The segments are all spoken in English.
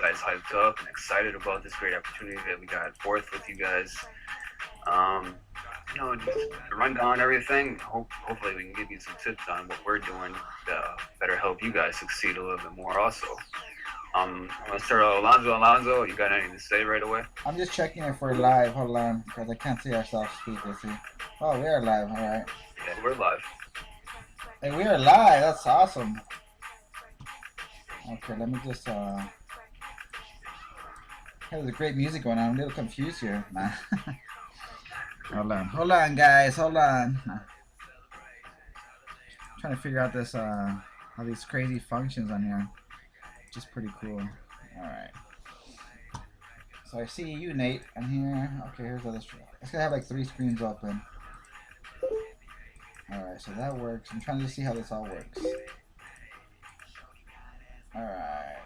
guys hyped up and excited about this great opportunity that we got forth with you guys. Um, just run down everything. Hopefully, we can give you some tips on what we're doing to better help you guys succeed a little bit more. Also, I'm gonna start out Alonso. Alonso, you got anything to say right away? I'm just checking if we're live. Hold on, because I can't see ourselves speak. Let's see. Oh, we are live. All right. Yeah, we're live. Hey, we are live. That's awesome. Okay, let me just. Hey, there's great music going on. I'm a little confused here. Nah. Hold on, guys. Hold on. Trying to figure out this all these crazy functions on here, which is pretty cool. All right. So I see you, Nate, on here. Okay, here's other. It's gonna have like 3 screens open. Alright, so that works. I'm trying to see how this all works. Alright.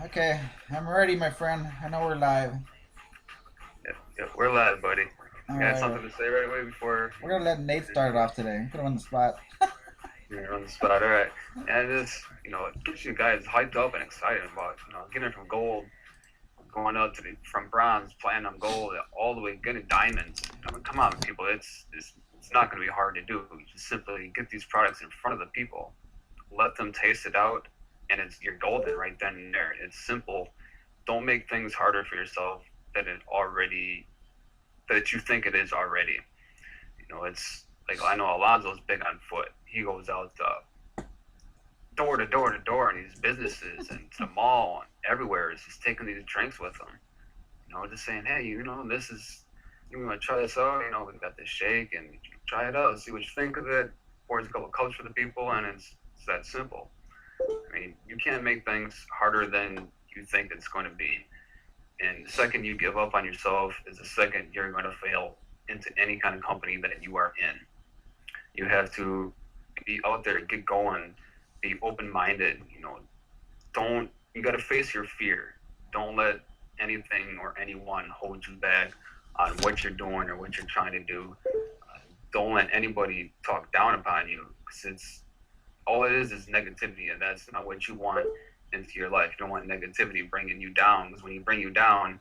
Okay, I'm ready, my friend. I know we're live. Yep, we're live, buddy. You got Alright. something to say right away before? We're gonna let Nate start it off today. Put him on the spot. You're on the spot, all right. And this, it gets you guys hyped up and excited about, getting from gold, going up to from bronze, platinum, gold, all the way getting diamonds. I mean, come on, people. It's not going to be hard to do. You just simply get these products in front of the people, let them taste it out, and you're golden right then and there. It's simple. Don't make things harder for yourself that you think it is already. It's like, I know Alonso's big on foot. He goes out door to door to door in these businesses and to the mall and everywhere. He's just taking these drinks with him. Just saying, hey, this is, you want to try this out? We've got this shake and try it out, see what you think of it. Pours a couple of cups for the people, and it's that simple. I mean, you can't make things harder than you think it's going to be. And the second you give up on yourself is the second you're going to fail into any kind of company that you are in. You have to be out there, get going, be open-minded. You got to face your fear. Don't let anything or anyone hold you back on what you're doing or what you're trying to do. Don't let anybody talk down upon you, because it's all it is negativity, and that's not what you want into your life. You don't want negativity bringing you down, because when you bring you down,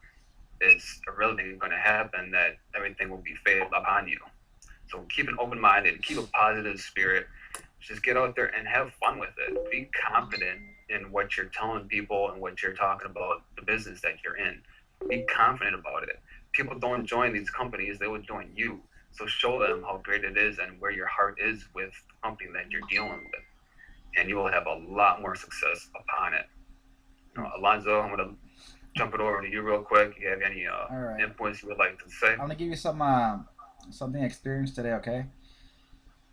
it's a real thing going to happen that everything will be failed upon you. So keep an open minded, keep a positive spirit. Just get out there and have fun with it. Be confident in what you're telling people and what you're talking about, the business that you're in. Be confident about it. People don't join these companies, they will join you. So show them how great it is and where your heart is with the company that you're dealing with. And you will have a lot more success upon it. Alonso, I'm going to jump it over to you real quick. You have any inputs you would like to say? I'm going to give you something experienced today, okay?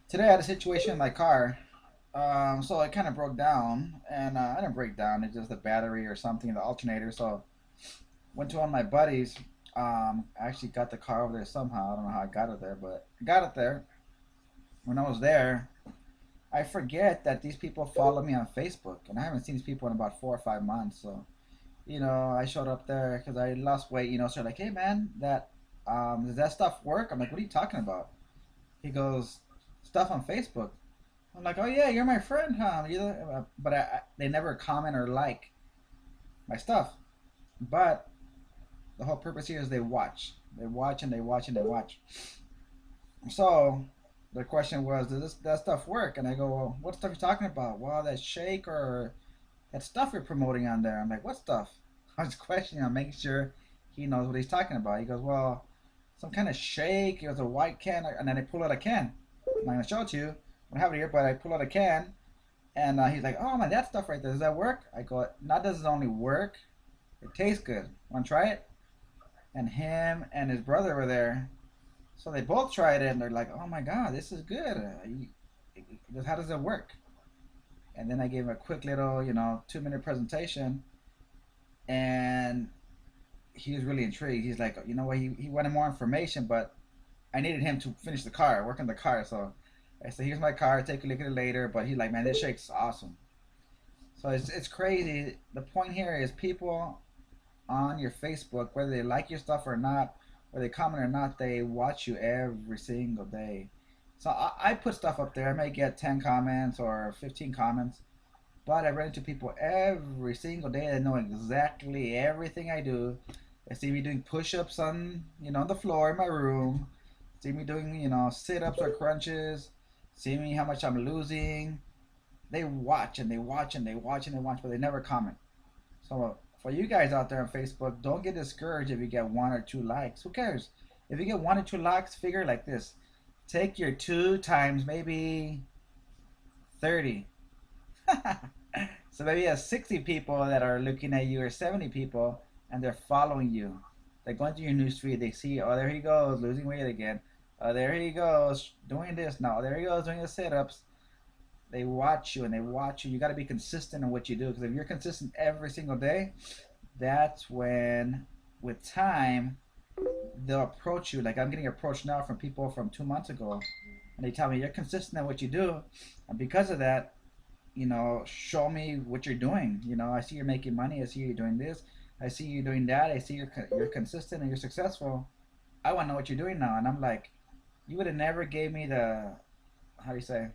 Today I had a situation in my car. So it kind of broke down, and I didn't break down. It's just the battery or something, the alternator. So went to one of my buddies. I actually got the car over there somehow. I don't know how I got it there, but I got it there. When I was there, I forget that these people follow me on Facebook, and I haven't seen these people in about 4 or 5 months. So, I showed up there because I lost weight. So they're like, hey man, does that stuff work? I'm like, what are you talking about? He goes, stuff on Facebook. I'm like, oh yeah, you're my friend, huh? But they never comment or like my stuff. But the whole purpose here is they watch. They watch and they watch and they watch. So the question was, does that stuff work? And I go, well, what stuff are you talking about? Well, that shake or that stuff you're promoting on there. I'm like, what stuff? I was questioning him, making sure he knows what he's talking about. He goes, well, some kind of shake. It was a white can, and then I pull out a can. I'm not gonna show it to you. I don't have it here, but I pull out a can, and he's like, oh man, that stuff right there, does that work? I go, not does it only work, it tastes good. Want to try it? And him and his brother were there, so they both tried it, and they're like, oh my god, this is good. How does it work? And then I gave him a quick little, 2-minute presentation, and he was really intrigued. He's like, you know what, he wanted more information, but I needed him to finish the car, work on the car. So I said, here's my car, take a look at it later. But he's like, man, this shake's awesome. So it's crazy. The point here is people on your Facebook, whether they like your stuff or not, whether they comment or not, they watch you every single day. So I put stuff up there. I may get 10 comments or 15 comments, But I run into people every single day that know exactly everything I do. They see me doing push-ups on, on the floor in my room. See me doing, sit-ups or crunches. See me how much I'm losing. They watch and they watch and they watch and they watch, but they never comment. So for you guys out there on Facebook, don't get discouraged if you get 1 or 2 likes. Who cares? If you get 1 or 2 likes, figure like this: take your two times maybe 30. So maybe you have 60 people that are looking at you, or 70 people, and they're following you. They're going through your newsfeed. They see, oh, there he goes, losing weight again. Oh, there he goes, doing this now. There he goes, doing the sit-ups. They watch you and they watch you. You got to be consistent in what you do, because if you're consistent every single day, that's when, with time, they'll approach you. Like I'm getting approached now from people from 2 months ago, and they tell me you're consistent at what you do, and because of that, show me what you're doing. I see you're making money. I see you're doing this. I see you doing that. I see you're consistent and you're successful. I want to know what you're doing now. And I'm like, you would have never gave me the, how do you say,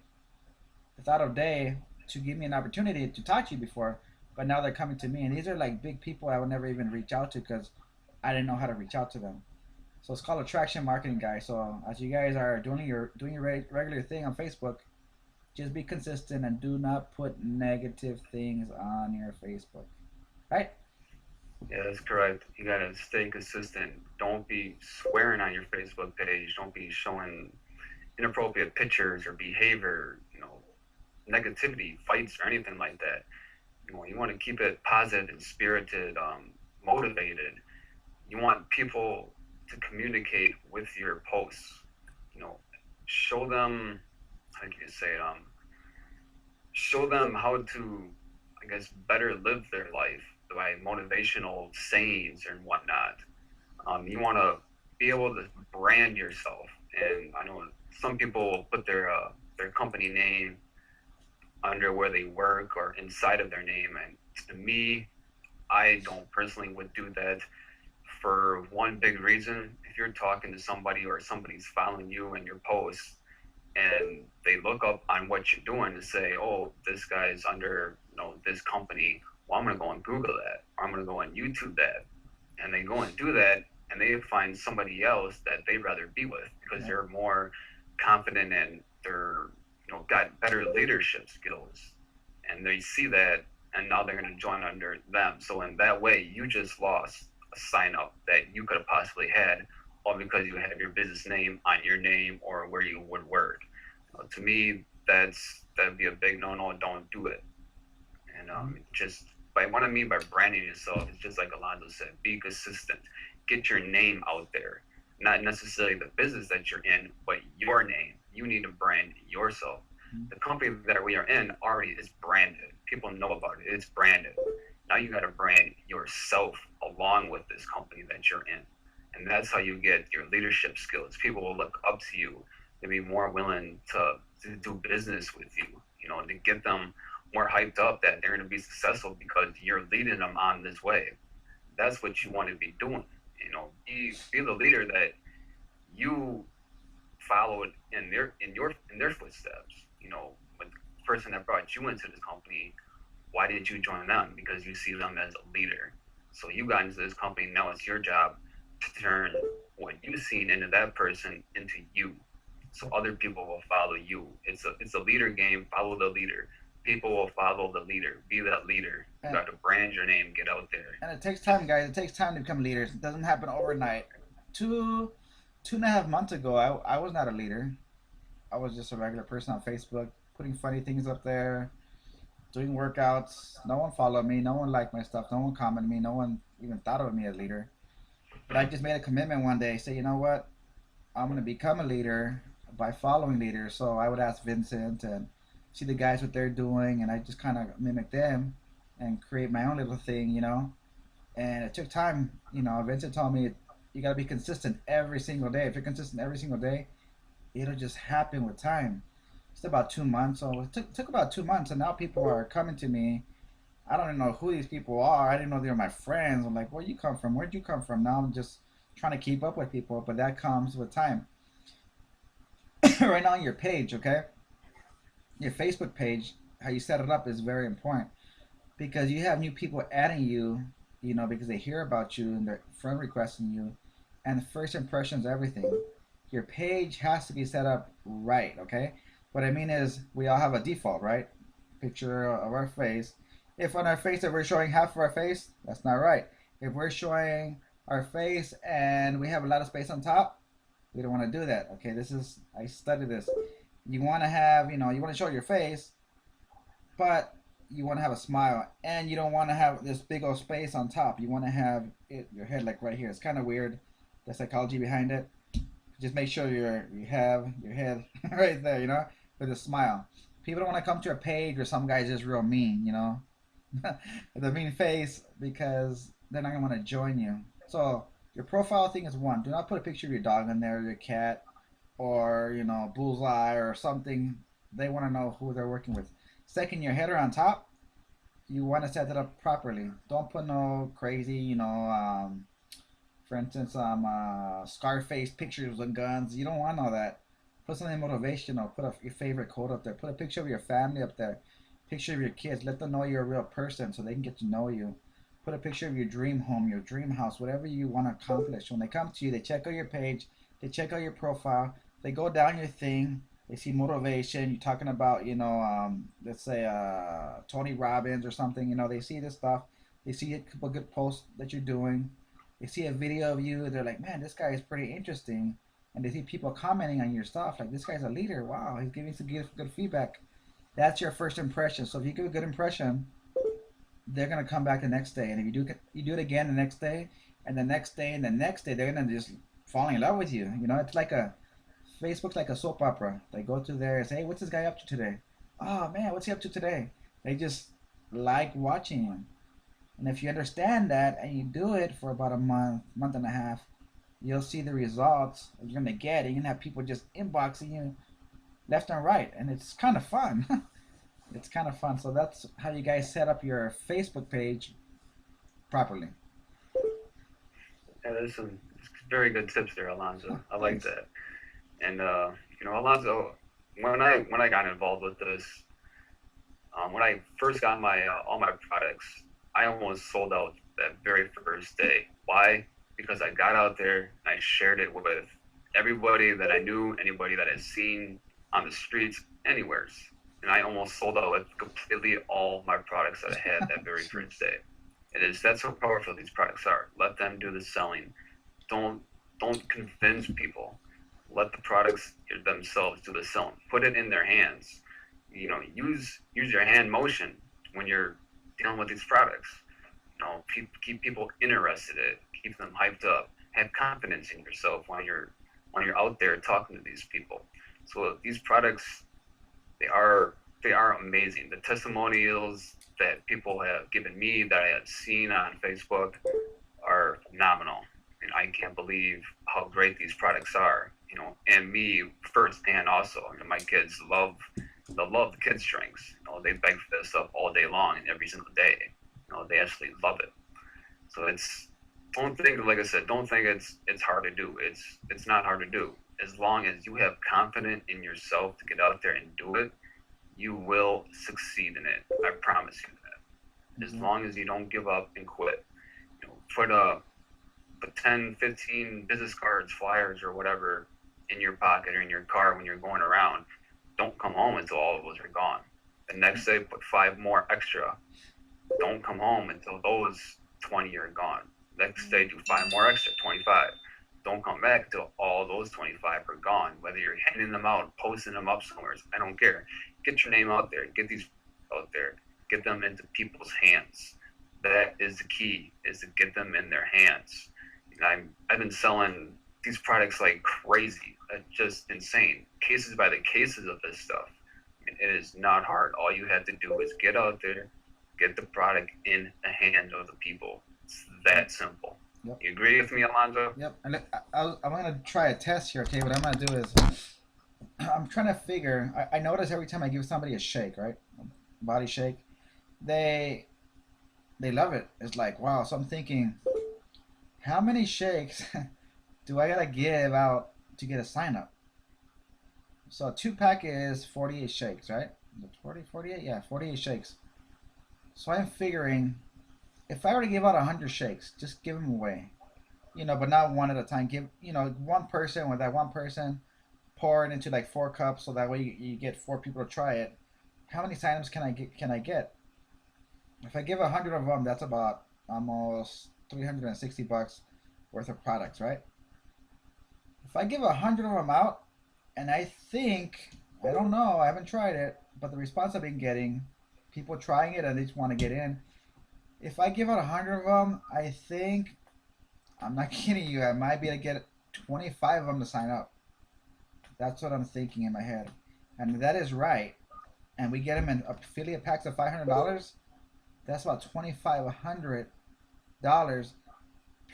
the thought of day to give me an opportunity to talk to you before, but now they're coming to me, and these are like big people I would never even reach out to because I didn't know how to reach out to them. So it's called attraction marketing, guys. So as you guys are doing your regular thing on Facebook, just be consistent and do not put negative things on your Facebook. Right? Yeah, that's correct. You gotta stay consistent. Don't be swearing on your Facebook page. Don't be showing inappropriate pictures or behavior, negativity, fights, or anything like that. You want to keep it positive and spirited, motivated. You want people to communicate with your posts. You know, show them, how can you say it? Show them how to, I guess, better live their life by motivational sayings and whatnot. You want to be able to brand yourself, and I know some people put their company name under where they work or inside of their name, and to me, I don't personally would do that for one big reason. If you're talking to somebody or somebody's following you and your posts, and they look up on what you're doing to say, oh, this guy's under this company. Well, I'm gonna go and Google that, or I'm gonna go and YouTube that, and they go and do that, and they find somebody else that they'd rather be with because they're more confident and they're got better leadership skills, and they see that, and now they're gonna join under them. So in that way, you just lost a sign up that you could have possibly had, all because you have your business name on your name or where you would work. To me, that'd be a big no-no. Don't do it. And just by what I mean by branding yourself, it's just like Alonso said, be consistent. Get your name out there. Not necessarily the business that you're in, but your name. You need to brand yourself. The company that we are in already is branded. People know about it. It's branded. Now you got to brand yourself along with this company that you're in. And that's how you get your leadership skills. People will look up to you. They'll be more willing to do business with you, to get them more hyped up that they're going to be successful because you're leading them on this way. That's what you want to be doing. Be the leader that you followed in their footsteps. When the person that brought you into this company, why did you join them? Because you see them as a leader. So you got into this company. Now it's your job to turn what you've seen into that person into you. So other people will follow you. It's a leader game. Follow the leader. People will follow the leader. Be that leader. You got to brand your name. Get out there. And it takes time, guys. It takes time to become leaders. It doesn't happen overnight. Two and a half months ago, I was not a leader. I was just a regular person on Facebook, putting funny things up there, doing workouts. No one followed me. No one liked my stuff. No one commented me. No one even thought of me as a leader. But I just made a commitment one day. Say, you know what? I'm going to become a leader by following leaders. So I would ask Vincent and see the guys what they're doing, and I just kind of mimic them and create my own little thing, And it took time. Vincent told me you got to be consistent every single day. If you're consistent every single day, it'll just happen with time. It's about 2 months. So it took about 2 months, and now people are coming to me. I don't even know who these people are. I didn't know they were my friends. I'm like, where you come from? Where'd you come from? Now I'm just trying to keep up with people, but that comes with time. Right now on your page, okay? Your Facebook page how you set it up is very important because you have new people adding you, because they hear about you and they're friend requesting you, and the first impression is everything. Your page has to be set up right, okay? What I mean is, we all have a default, right? Picture of our face. If on our face, if we're showing half of our face, that's not right. If we're showing our face and we have a lot of space on top, we don't want to do that, okay? I studied this. You want to have, you want to show your face, but you want to have a smile, and you don't want to have this big old space on top. You want to have your head like right here. It's kind of weird, the psychology behind it. Just make sure you have your head right there, with a smile. People don't want to come to a page where some guy's just real mean, with a mean face, because they're not gonna want to join you. So your profile thing is one. Do not put a picture of your dog in there, your cat, or bullseye or something. They want to know who they're working with. Second, your header on top, you want to set it up properly. Don't put no crazy, for instance, Scarface pictures and guns. You don't want all that. Put something motivational. Put your favorite quote up there. Put a picture of your family up there. Picture of your kids. Let them know you're a real person so they can get to know you. Put a picture of your dream home, your dream house, whatever you want to accomplish. When they come to you, they check out your page. They check out your profile. They go down your thing. They see motivation. You're talking about, let's say Tony Robbins or something. They see this stuff. They see a couple good posts that you're doing. They see a video of you. They're like, man, this guy is pretty interesting. And they see people commenting on your stuff. Like, this guy's a leader. Wow, he's giving some good feedback. That's your first impression. So if you give a good impression, they're gonna come back the next day. And if you do it again the next day, and the next day, and the next day, they're gonna just fall in love with you. It's like Facebook's like a soap opera. They go to there and say, hey, what's this guy up to today? Oh man, what's he up to today? They just like watching him. And if you understand that and you do it for about a month and a half, you'll see the results that you're gonna get. And you're gonna have people just inboxing you left and right, and it's kind of fun. It's kind of fun. So that's how you guys set up your Facebook page properly. Yeah, there's some very good tips there, Alonso. I like Thanks. that. And Alonso, when I got involved with this, when I first got my all my products, I almost sold out that very first day. Why? Because I got out there and I shared it with everybody that I knew, anybody that I seen on the streets, anywheres. And I almost sold out with completely all my products that I had that very first day. That's how powerful these products are. Let them do the selling. Don't don't convince people. Let the products themselves do the selling. Put it in their hands. Use your hand motion when you're dealing with these products. Keep people interested. Keep them hyped up. Have confidence in yourself when you're out there talking to these people. So these products, they are amazing. The testimonials that people have given me that I have seen on Facebook are phenomenal, and I can't believe how great these products are. And me firsthand also. My kids love the kids drinks. They beg for this stuff all day long and every single day. They actually love it. So don't think, like I said, don't think it's hard to do. It's not hard to do. As long as you have confidence in yourself to get out there and do it, you will succeed in it. I promise you that. As Mhm. long as you don't give up and quit. Put 10, 15 business cards, flyers, or whatever in your pocket or in your car when you're going around. Don't come home until all of those are gone. The next day, put 5 more extra. Don't come home until those 20 are gone. Next day, do 5 more extra, 25. Don't come back until all those 25 are gone. Whether you're handing them out, posting them up somewhere, I don't care. Get your name out there. Get these out there. Get them into people's hands. That is the key, is to get them in their hands. I've been selling these products like crazy. Just insane. Cases by the cases of this stuff. It is not hard. All you have to do is get out there, get the product in the hand of the people. It's that simple. Yep. You agree with me, Alonzo? Yep. And I'm gonna try a test here. Okay, what I'm gonna do is I'm trying to figure. I notice every time I give somebody a shake, right, body shake, they they love it. It's like wow. So I'm thinking, how many shakes do I gotta give out to get a sign up? So a 2 pack is 48 shakes, right? The 40, 48, yeah, 48 shakes. So I'm figuring if I were to give out 100 shakes, just give them away. But not one at a time. Give, one person, with that one person, pour it into like 4 cups, so that way you get 4 people to try it. How many times can I get? If I give 100 of them, that's about almost $360 worth of products, right? If I give 100 of them out, and I don't know, I haven't tried it, but the response I've been getting, people trying it and they just want to get in. If I give out 100 of them, I think, I'm not kidding you, I might be able to get 25 of them to sign up. That's what I'm thinking in my head. And that is right. And we get them in affiliate packs of $500. That's about $2,500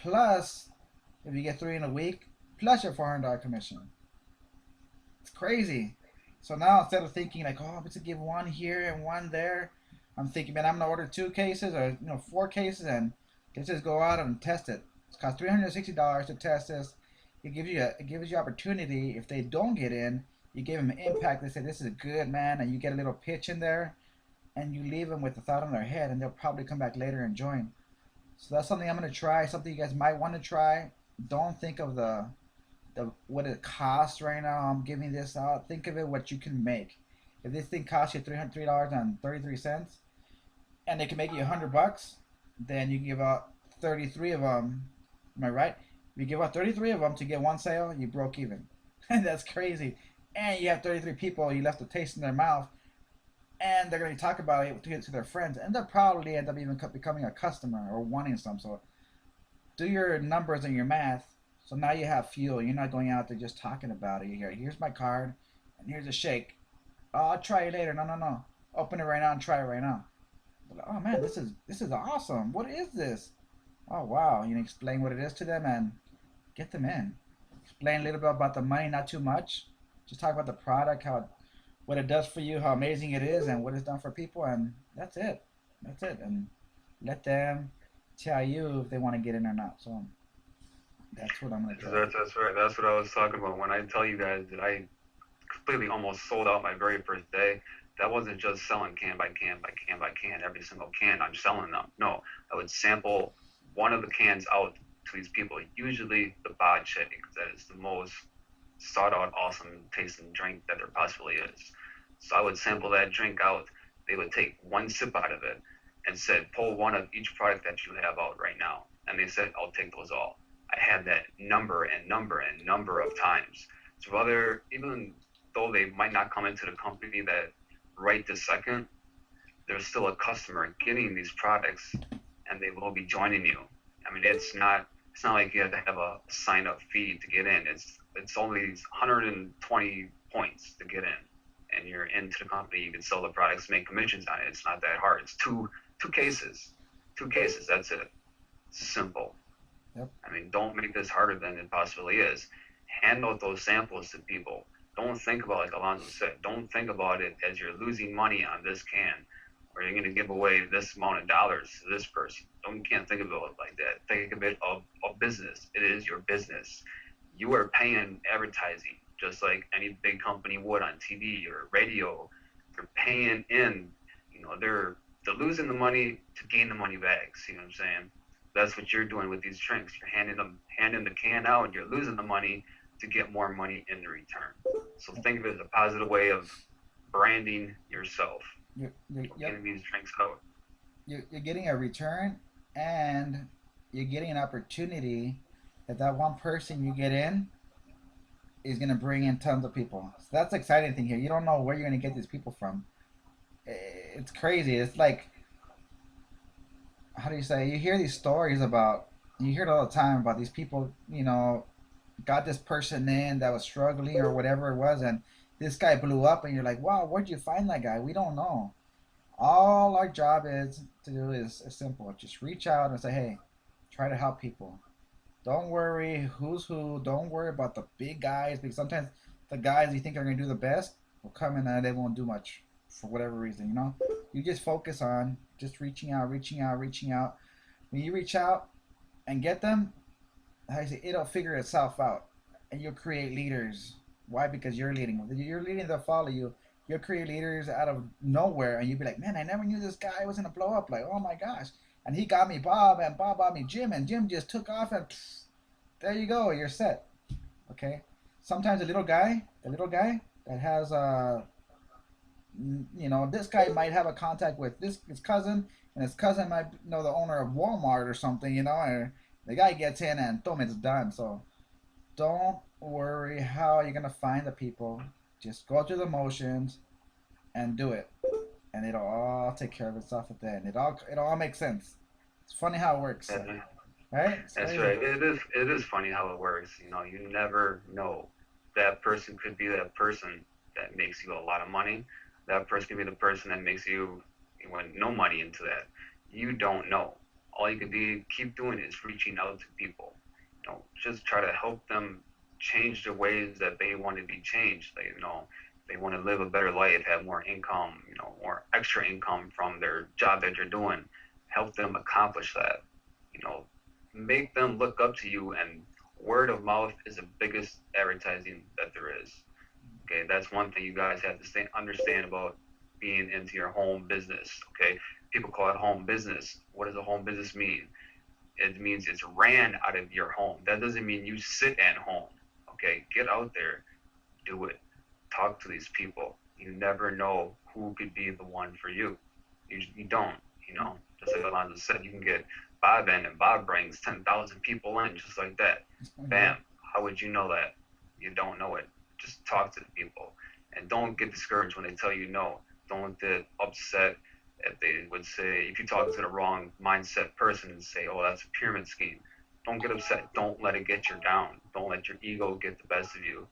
plus, if you get 3 in a week, plus your $400 commission. It's crazy. So now instead of thinking like, oh, I'm going to give one here and one there, I'm thinking, man, I'm gonna order 2 cases or 4 cases, and let's just go out and test it. It's cost $360 to test this. It gives you opportunity. If they don't get in, you give them an impact. They say this is good, man, and you get a little pitch in there, and you leave them with a thought on their head, and they'll probably come back later and join. So that's something I'm gonna try. Something you guys might want to try. Don't think of the what it costs right now. I'm giving this out. Think of it what you can make. If this thing costs you $303.33, and it can make you $100, then you give out 33 of them. Am I right? If you give out 33 of them to get one sale, you broke even. That's crazy. And you have 33 people you left a taste in their mouth, and they're going to talk about it to their friends, and they'll probably end up even becoming a customer or wanting some. So do your numbers and your math. So now you have fuel. You're not going out there just talking about it. Here's my card, and here's a shake. Oh, I'll try it later. No, no, no. Open it right now and try it right now. Like, oh man, this is awesome. What is this? Oh wow. Explain what it is to them and get them in. Explain a little bit about the money, not too much. Just talk about the product, what it does for you, how amazing it is, and what it's done for people, and that's it. That's it. And let them tell you if they want to get in or not. So that's what I'm gonna try. That's right. That's what I was talking about. When I tell you guys that I completely almost sold out my very first day, that wasn't just selling can by can by can by can, every single can I'm selling them. No, I would sample one of the cans out to these people, usually the bod shake, because that is the most sought out, awesome tasting drink that there possibly is. So I would sample that drink out. They would take one sip out of it and said, pull one of each product that you have out right now. And they said, I'll take those all. I had that number and number and number of times. So even though they might not come into the company that right this second, there's still a customer getting these products, and they will be joining you. I mean, it's not like you have to have a sign up fee to get in. It's only 120 points to get in, and you're into the company. You can sell the products, make commissions on it. It's not that hard. It's two cases, 2 cases. That's it. It's simple. Yep. I mean, don't make this harder than it possibly is. Hand out those samples to people. Don't think about, like Alonso said, don't think about it as you're losing money on this can, or you're going to give away this amount of dollars to this person. You can't think about it like that. Think of it of business. It is your business. You are paying advertising just like any big company would on TV or radio. They're paying in. They're losing the money to gain the money back. See what I'm saying? That's what you're doing with these drinks. You're handing the can out, and you're losing the money to get more money in the return. So think of it as a positive way of branding yourself. Yep. Getting these drinks out. You're getting a return, and you're getting an opportunity that one person you get in is going to bring in tons of people. So that's the exciting thing here. You don't know where you're going to get these people from. It's crazy. It's like, how do you say? You hear these stories you hear it all the time about these people, got this person in that was struggling or whatever it was, and this guy blew up, and you're like, wow, where'd you find that guy? We don't know. All our job is to do is simple. Just reach out and say, hey, try to help people. Don't worry who's who. Don't worry about the big guys, because sometimes the guys you think are going to do the best will come in and they won't do much for whatever reason. You just focus on just reaching out, reaching out, reaching out. When you reach out and get them, how you say, it'll figure itself out, and you'll create leaders. Why? Because you're leading. If you're leading, they'll follow you. you'll create leaders out of nowhere, and you'll be like, man, I never knew this guy was gonna blow up. Like, oh my gosh. And he got me Bob, and Bob got me Jim, and Jim just took off, and pfft, there you go, you're set. Okay. Sometimes the little guy that has this guy might have a contact with this his cousin, and his cousin might know the owner of Walmart or something, and the guy gets in and boom, it's done. So don't worry how you're gonna find the people. Just go through the motions and do it, and it'll all take care of itself at the end. It all makes sense. It's funny how it works, And right? It's that's crazy. right. It is funny how it works. You never know. That person could be that person that makes you a lot of money. That person could be the person that makes you want no money into that. You don't know. All you can be keep doing is reaching out to people. Just try to help them change the ways that they want to be changed. Like, they want to live a better life, have more income, more extra income from their job that they're doing. Help them accomplish that. You know, make them look up to you, and word of mouth is the biggest advertising that there is. Okay, that's one thing you guys have to understand about being into your home business. Okay, people call it home business. What does a home business mean? It means it's ran out of your home. That doesn't mean you sit at home. Okay, get out there, do it, talk to these people. You never know who could be the one for you. You don't. Just like Alonzo said, you can get Bob in, and Bob brings 10,000 people in just like that. Yeah. Bam. How would you know that? You don't know it. Just talk to the people, and don't get discouraged when they tell you no. Don't get upset if they would say, if you talk to the wrong mindset person and say, oh, that's a pyramid scheme. Don't get upset. Don't let it get you down. Don't let your ego get the best of you.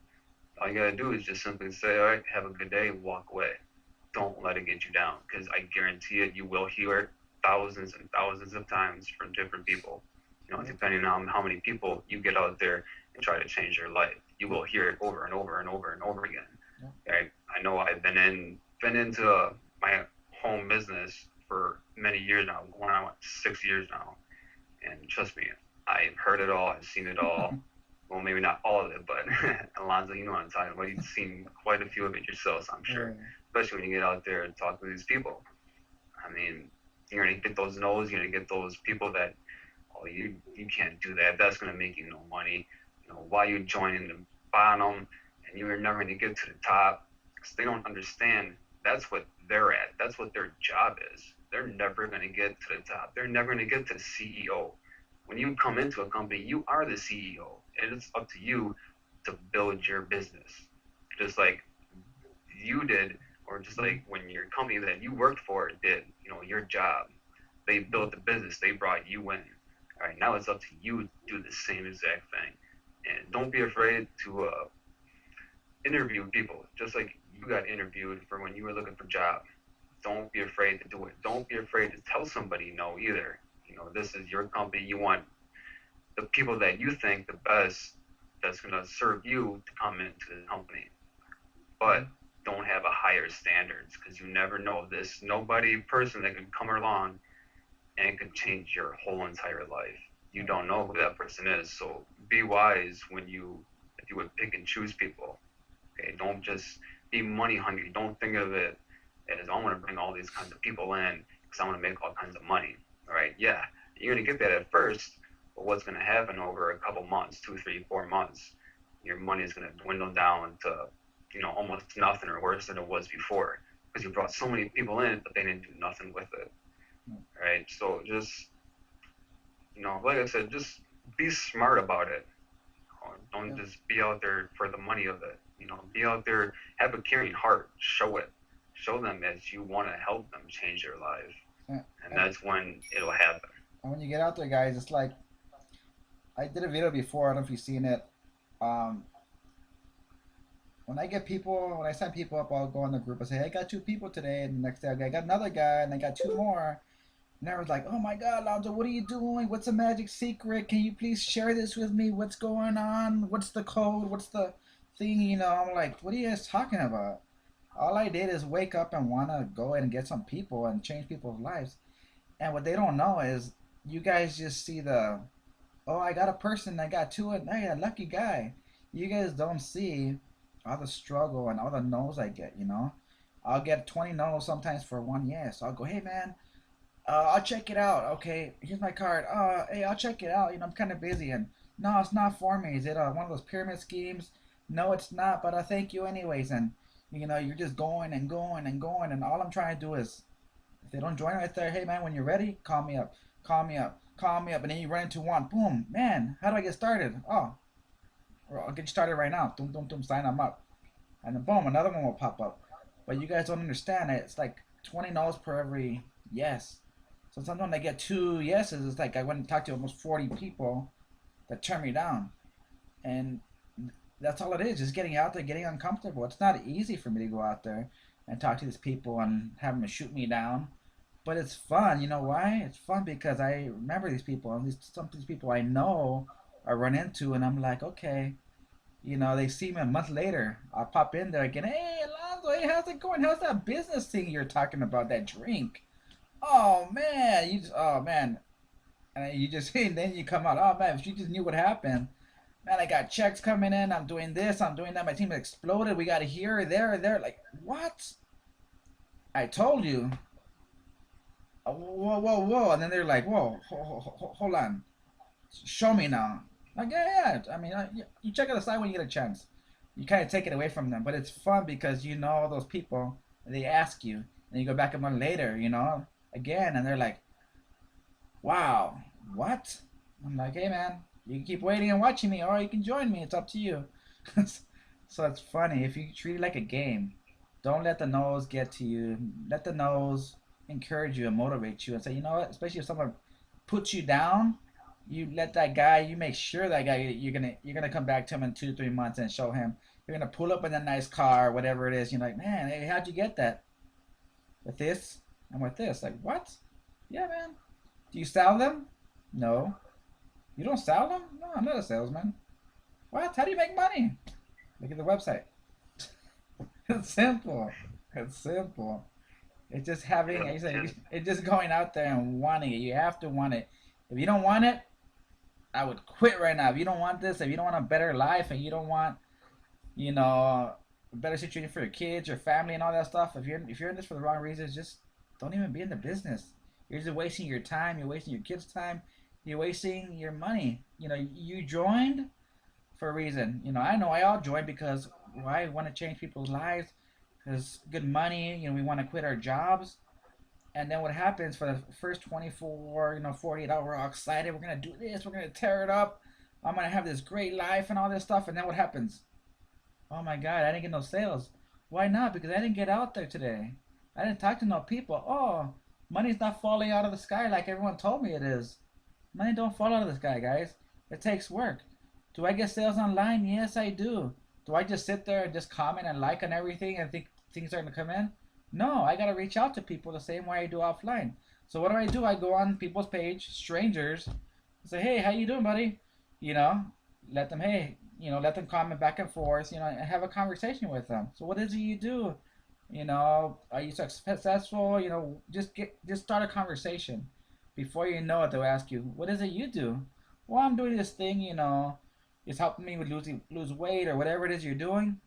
All you gotta do is just simply say, all right, have a good day, walk away. Don't let it get you down, because I guarantee it, you will hear it thousands and thousands of times from different people. Yep. Depending on how many people you get out there and try to change your life, you will hear it over and over and over and over again. Yep. Right? I know I've been into my home business for many years now, going on 6 years now, and trust me, I've heard it all, I've seen it all. Well, maybe not all of it, but Alonzo, you know what I'm talking about. You've seen quite a few of it yourself, I'm Yeah. sure. Especially when you get out there and talk to these people. I mean, you're gonna get those no's. You're gonna get those people that, oh, you can't do that. That's gonna make you no money. Why you joining the bottom, and you're never gonna get to the top, because they don't understand that's what they're at. That's what their job is. They're never gonna get to the top. They're never gonna get to the CEO. When you come into a company, you are the CEO, and it's up to you to build your business, just like you did, or just like when your company that you worked for did. Your job. They built the business. They brought you in. All right, now it's up to you to do the same exact thing, and don't be afraid to interview people, just like you got interviewed for when you were looking for a job. Don't be afraid to do it. Don't be afraid to tell somebody no either. This is your company. You want the people that you think the best that's going to serve you to come into the company, but don't have a higher standards, because you never know this nobody person that could come along and it could change your whole entire life. You don't know who that person is, so be wise if you would pick and choose people. Okay, don't just be money hungry. Don't think of it as, I want to bring all these kinds of people in because I want to make all kinds of money. All right, yeah, you're gonna get that at first, but what's gonna happen over a couple months, 2, 3, 4 months, your money is gonna dwindle down to almost nothing, or worse than it was before, because you brought so many people in, but they didn't do nothing with it. Right? So just like I said, just be smart about it. Don't Yep. just be out there for the money of it. Be out there, have a caring heart, show it, show them that you want to help them change their life, Yeah. and that's when it'll happen. And when you get out there, guys, it's like I did a video before. I don't know if you've seen it. Um, when I sign people up, I'll go in the group and say, hey, I got two people today. And the next day, I got another guy, and I got two more. And I was like, oh my God, Lonzo, what are you doing? What's the magic secret? Can you please share this with me? What's going on? What's the code? What's the thing? I'm like, what are you guys talking about? All I did is wake up and want to go and get some people and change people's lives. And what they don't know is you guys just see oh, I got a person, I got two, and I got a lucky guy. You guys don't see all the struggle and all the no's I get. I'll get 20 no's sometimes for one yes. I'll go, hey man, I'll check it out. Okay, here's my card. Hey, I'll check it out. I'm kind of busy, and no, it's not for me. Is it one of those pyramid schemes? No, it's not. But I thank you anyways. And you're just going and going and going, and all I'm trying to do is, if they don't join right there, hey man, when you're ready, call me up, call me up, call me up, and then you run into one. Boom, man, how do I get started? Oh, well, I'll get you started right now. Doom, doom, doom, sign them up, and then boom, another one will pop up. But you guys don't understand it. It's like 20 no's per every yes. So sometimes I get two yeses. It's like I went and talked to almost 40 people that turn me down. And that's all it is, just getting out there, getting uncomfortable. It's not easy for me to go out there and talk to these people and have them shoot me down. But it's fun. You know why? It's fun because I remember these people, and some of these people I know I run into, and I'm like, okay, they see me a month later. I'll pop in there again. Hey, Alonso, hey, how's it going? How's that business thing you're talking about? That drink? Oh man, oh man, and you just and then you come out. Oh man, if you just knew what happened, man, I got checks coming in. I'm doing this. I'm doing that. My team exploded. We got here, there, there. Like what? I told you. Whoa, whoa, whoa! And then they're like, whoa, hold on, show me now. Like yeah. I mean, you check it aside when you get a chance. You kind of take it away from them, but it's fun because you know those people. And they ask you, and you go back a month later, again, and they're like, wow, what? I'm like, hey man, you can keep waiting and watching me, or you can join me. It's up to you. So it's funny if you treat it like a game. Don't let the no's get to you. Let the no's encourage you and motivate you, and say, you know what? Especially if someone puts you down, you let that guy. You make sure that guy you're gonna come back to him in 2 3 months and show him. You're gonna pull up in a nice car, whatever it is. You're like, man, hey, how'd you get that? With this and with this. Like what? Yeah, man. Do you sell them? No. You don't sell them? No, I'm not a salesman. What? How do you make money? Look at the website. It's simple. It's simple. It's just having, like you said, it's just going out there and wanting it. You have to want it. If you don't want it, I would quit right now. If you don't want this, if you don't want a better life, and you don't want, a better situation for your kids, your family, and all that stuff. If you're in this for the wrong reasons, just don't even be in the business. You're just wasting your time. You're wasting your kids' time. You're wasting your money. You joined for a reason. I know I all joined because I want to change people's lives. Because good money. We want to quit our jobs. And then what happens for the first 24, 48 hours, we're all excited. We're going to do this. We're going to tear it up. I'm going to have this great life and all this stuff. And then what happens? Oh my God, I didn't get no sales. Why not? Because I didn't get out there today. I didn't talk to no people. Oh, money's not falling out of the sky like everyone told me it is. Money don't fall out of the sky, guys. It takes work. Do I get sales online? Yes, I do. Do I just sit there and just comment and like on everything and think things are going to come in? No, I got to reach out to people the same way I do offline. So what do? I go on people's page, strangers, and say, hey, how you doing, buddy? You know, let them, hey, let them comment back and forth, and have a conversation with them. So what is it you do? Are you successful? Just start a conversation. Before you know it, they'll ask you, what is it you do? Well, I'm doing this thing, it's helping me with lose weight or whatever it is you're doing.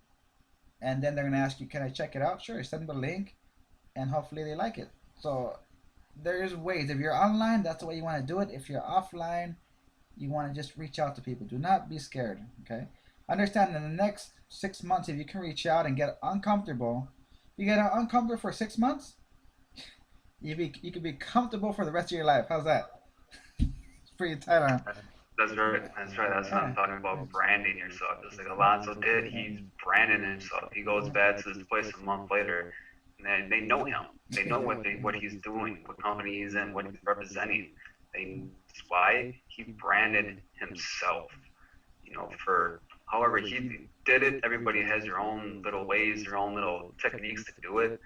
And then they're gonna ask you, can I check it out? Sure, send them the link, and hopefully they like it. So there's ways. If you're online, that's the way you want to do it. If you're offline, you want to just reach out to people. Do not be scared. Okay. Understand in the next 6 months, if you can reach out and get uncomfortable, you get uncomfortable for 6 months, you can be comfortable for the rest of your life. How's that? It's pretty tight on. That's right. That's right. That's what I'm Yeah. talking about, branding yourself. Just like Alonso did, he's branding himself. He goes back to this place a month later, and they know him. They know what he's doing, what company he's in, what he's representing. That's why he branded himself. For however he did it. Everybody has their own little ways, their own little techniques to do it.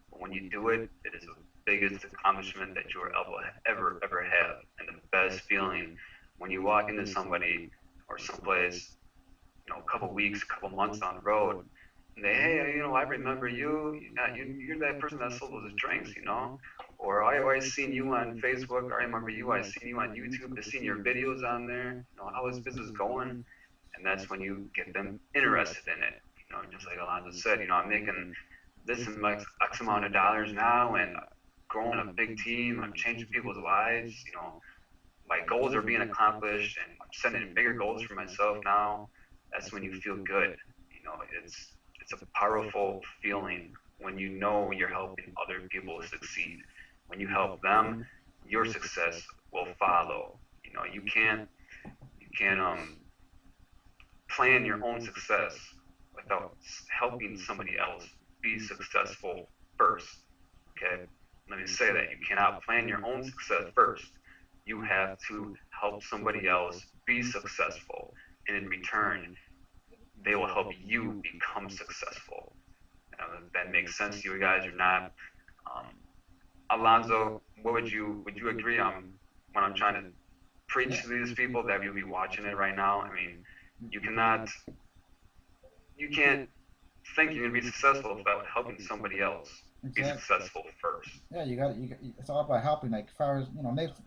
But when you do it, it is the biggest accomplishment that you will ever have, and the best feeling when you walk into somebody or someplace, a couple weeks, a couple months down the road, and they, hey, I remember you. You're that person that sold those drinks. Or I always seen you on Facebook. I remember you. I seen you on YouTube. I seen your videos on there. How is business going? And that's when you get them interested in it. Just like Alonzo said, I'm making this is like X amount of dollars now, and growing a big team, I'm changing people's lives. My goals are being accomplished, and I'm setting bigger goals for myself now. That's when you feel good. It's a powerful feeling when you know you're helping other people succeed. When you help them, your success will follow. You can't plan your own success without helping somebody else be successful first. Okay, let me say that you cannot plan your own success first. You have to help somebody else be successful, and in return, they will help you become successful. If that makes sense to you guys or not. Um, Alonzo, what would you agree on when I'm trying to preach Yeah. to these people that will be watching it right now? I mean, you cannot, you can't think you're gonna be successful without helping somebody else be Exactly. successful first. Yeah, it's all about helping. Like if I was,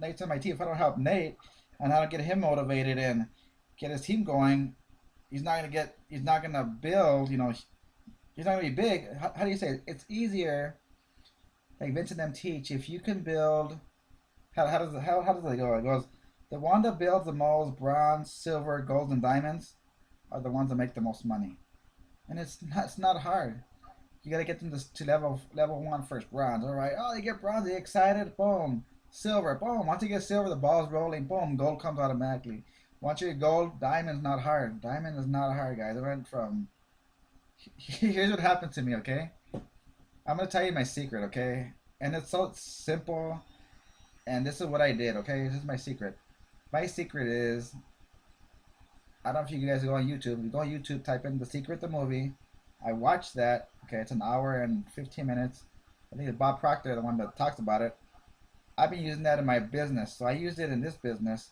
Nate's on my team. If I don't help Nate and I don't get him motivated and get his team going, he's not gonna build. He's not gonna be big. How do you say it? It's easier. Like Vince and them teach. If you can build, how does it go? It goes, the one that builds the most bronze, silver, gold, and diamonds are the ones that make the most money. And it's not hard. You gotta get them to level one first, bronze. All right. Oh, you get bronze, you excited. Boom, silver. Boom. Once you get silver, the ball's rolling. Boom, gold comes automatically. Once you get gold, diamond's not hard. Diamond is not hard, guys. I went from. Here's what happened to me. Okay, I'm gonna tell you my secret. Okay, and it's so simple. And this is what I did. Okay, this is my secret. My secret is, I don't know if you guys go on YouTube. You go on YouTube, type in The Secret, the movie. I watched that. Okay, it's an hour and 15 minutes. I think it's Bob Proctor, the one that talks about it. I've been using that in my business. So I used it in this business.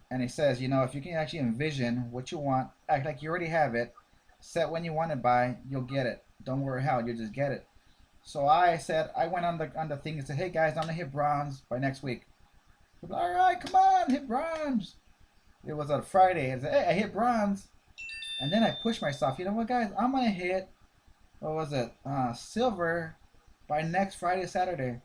And he says, if you can actually envision what you want, act like you already have it, set when you want it by, you'll get it. Don't worry how, you'll just get it. So I went on the thing and said, hey guys, I'm gonna hit bronze by next week. People, all right, come on, hit bronze. It was on Friday. I said, hey, I hit bronze. And then I pushed myself. You know what, guys? I'm gonna hit, what was it? Silver by next Friday, Saturday.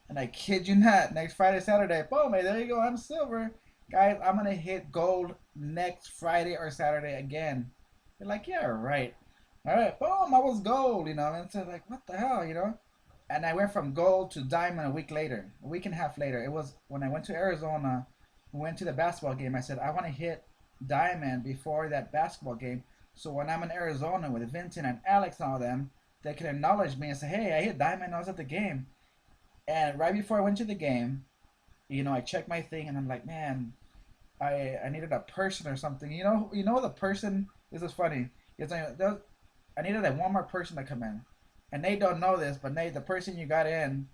And I kid you not, next Friday, Saturday, boom, hey, there you go. I'm silver, guys. I'm gonna hit gold next Friday or Saturday again. They're like, yeah, right. All right, boom, I was gold. And so like, what the hell, And I went from gold to diamond a week later, a week and a half later. It was when I went to Arizona, went to the basketball game. I said, I want to hit diamond before that basketball game. So when I'm in Arizona with Vincent and Alex and all them, they can acknowledge me and say, hey, I hit diamond. I was at the game. And right before I went to the game, I checked my thing and I'm like, man, I needed a person or something. The person. This is funny. I needed like one more person to come in, and Nate don't know this, but Nate, the person you got in,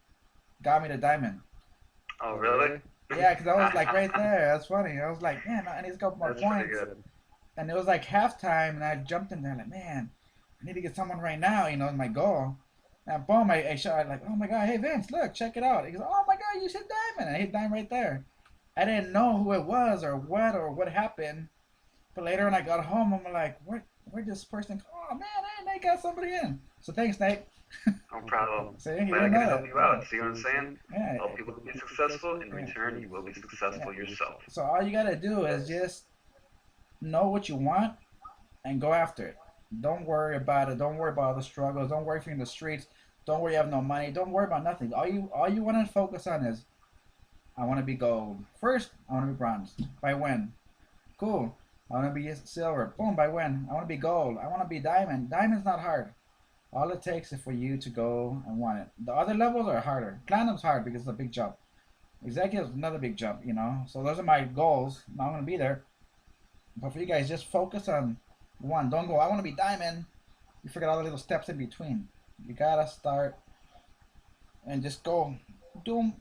got me the diamond. Oh, really? Yeah, because I was like right there. That's funny. I was like, man, I need to go more That's pretty points. good. And it was like halftime, and I jumped in there like, man, I need to get someone right now. Is my goal. And boom, I shot like, oh my god, hey Vince, look, check it out. He goes, oh my god, you hit diamond. I hit diamond right there. I didn't know who it was or what happened. But later when I got home, I'm like, where this person? Oh man, hey, Nate got somebody in. So thanks, Nate. No problem. See, you Glad I didn't can know help that. you out. See what I'm saying? Yeah, Help people be successful. In yeah, return, you will be successful yeah. yourself. So all you gotta do is just know what you want and go after it. Don't worry about it. Don't worry about all the struggles. Don't worry if you're in the streets. Don't worry you have no money. Don't worry about nothing. All you want to focus on is, I want to be gold. First, I want to be bronze. By when? Cool. I want to be silver. Boom. By when? I want to be gold. I want to be diamond. Diamond's not hard. All it takes is for you to go and want it. The other levels are harder. Platinum's hard because it's a big jump. Executive's another big jump. So those are my goals. Now I'm going to be there. But for you guys, just focus on one. Don't go, I want to be diamond. You forget all the little steps in between. You got to start and just go. Do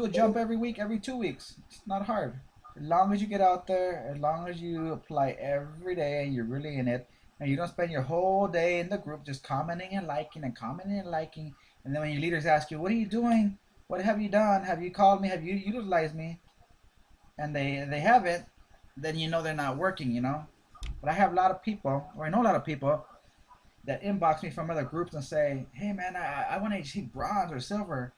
a jump every week, every 2 weeks. It's not hard. As long as you get out there, as long as you apply every day and you're really in it, and you don't spend your whole day in the group just commenting and liking and commenting and liking, and then when your leaders ask you, what are you doing? What have you done? Have you called me? Have you utilized me? And they haven't, then they're not working. But I have a lot of people, or I know a lot of people, that inbox me from other groups and say, "Hey man, I want to achieve bronze or silver."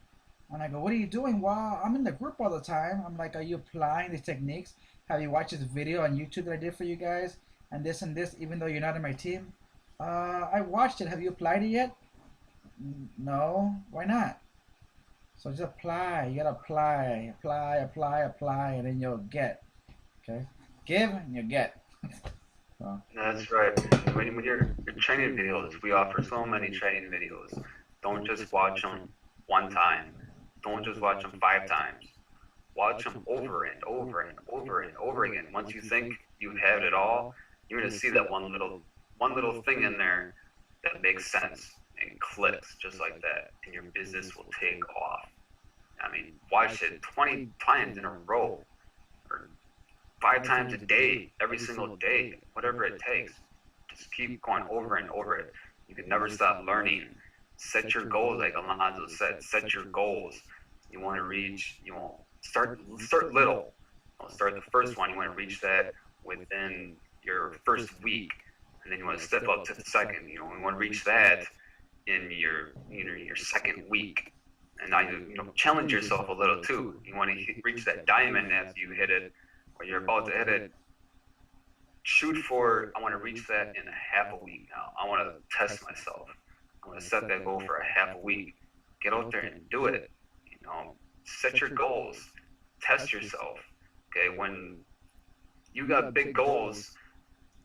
And I go, "What are you doing?" "Well, I'm in the group all the time." I'm like, "Are you applying these techniques? Have you watched this video on YouTube that I did for you guys? And this, even though you're not in my team?" I watched it. Have you applied it yet?" No. Why not? So just apply. You gotta apply, and then you'll get. Okay? Give and you get. So, That's right. When you're training videos, we offer so many training videos. Don't just watch them one time. Don't just watch them 5 times. Watch them over and over and over and over again. Once you think you have it all, you're gonna see that one little thing in there that makes sense and clicks just like that, and your business will take off. I mean, watch it 20 times in a row, or 5 times a day, every single day, whatever it takes. Just keep going over and over it. You can never stop learning. Set your goals, like Alonso said. Set your goals. You want to reach. You want start little. Start the first one. You want to reach that within your first week, and then you want to step up to the second. You want to reach that in your second week. And now you challenge yourself a little too. You want to reach that diamond after you hit it, or you're about to hit it. Shoot for, I want to reach that in a half a week now. I want to test myself. I want to set that goal for a half a week. Get out there and do it. Set your goals. Test yourself. Okay, when you got big goals,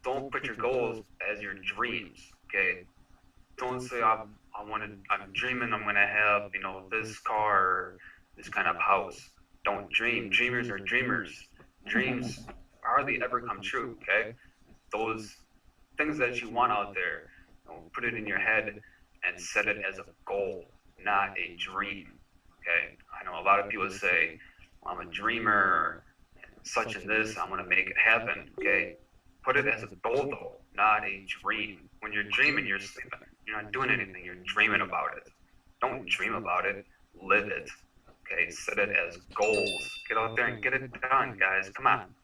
don't put your goals as your dreams. Okay, don't say I'm dreaming I'm gonna have this car, or this kind of house. Don't dream. Dreamers are dreamers. Dreams hardly ever come true. Okay, those things that you want out there, put it in your head and set it as a goal, not a dream. Okay, I know a lot of people say, well, I'm a dreamer, such and this, I'm gonna make it happen. Okay, put it as a goal though, not a dream. When you're dreaming, you're sleeping. You're not doing anything. You're dreaming about it. Don't dream about it. Live it. Okay, set it as goals. Get out there and get it done, guys. Come on.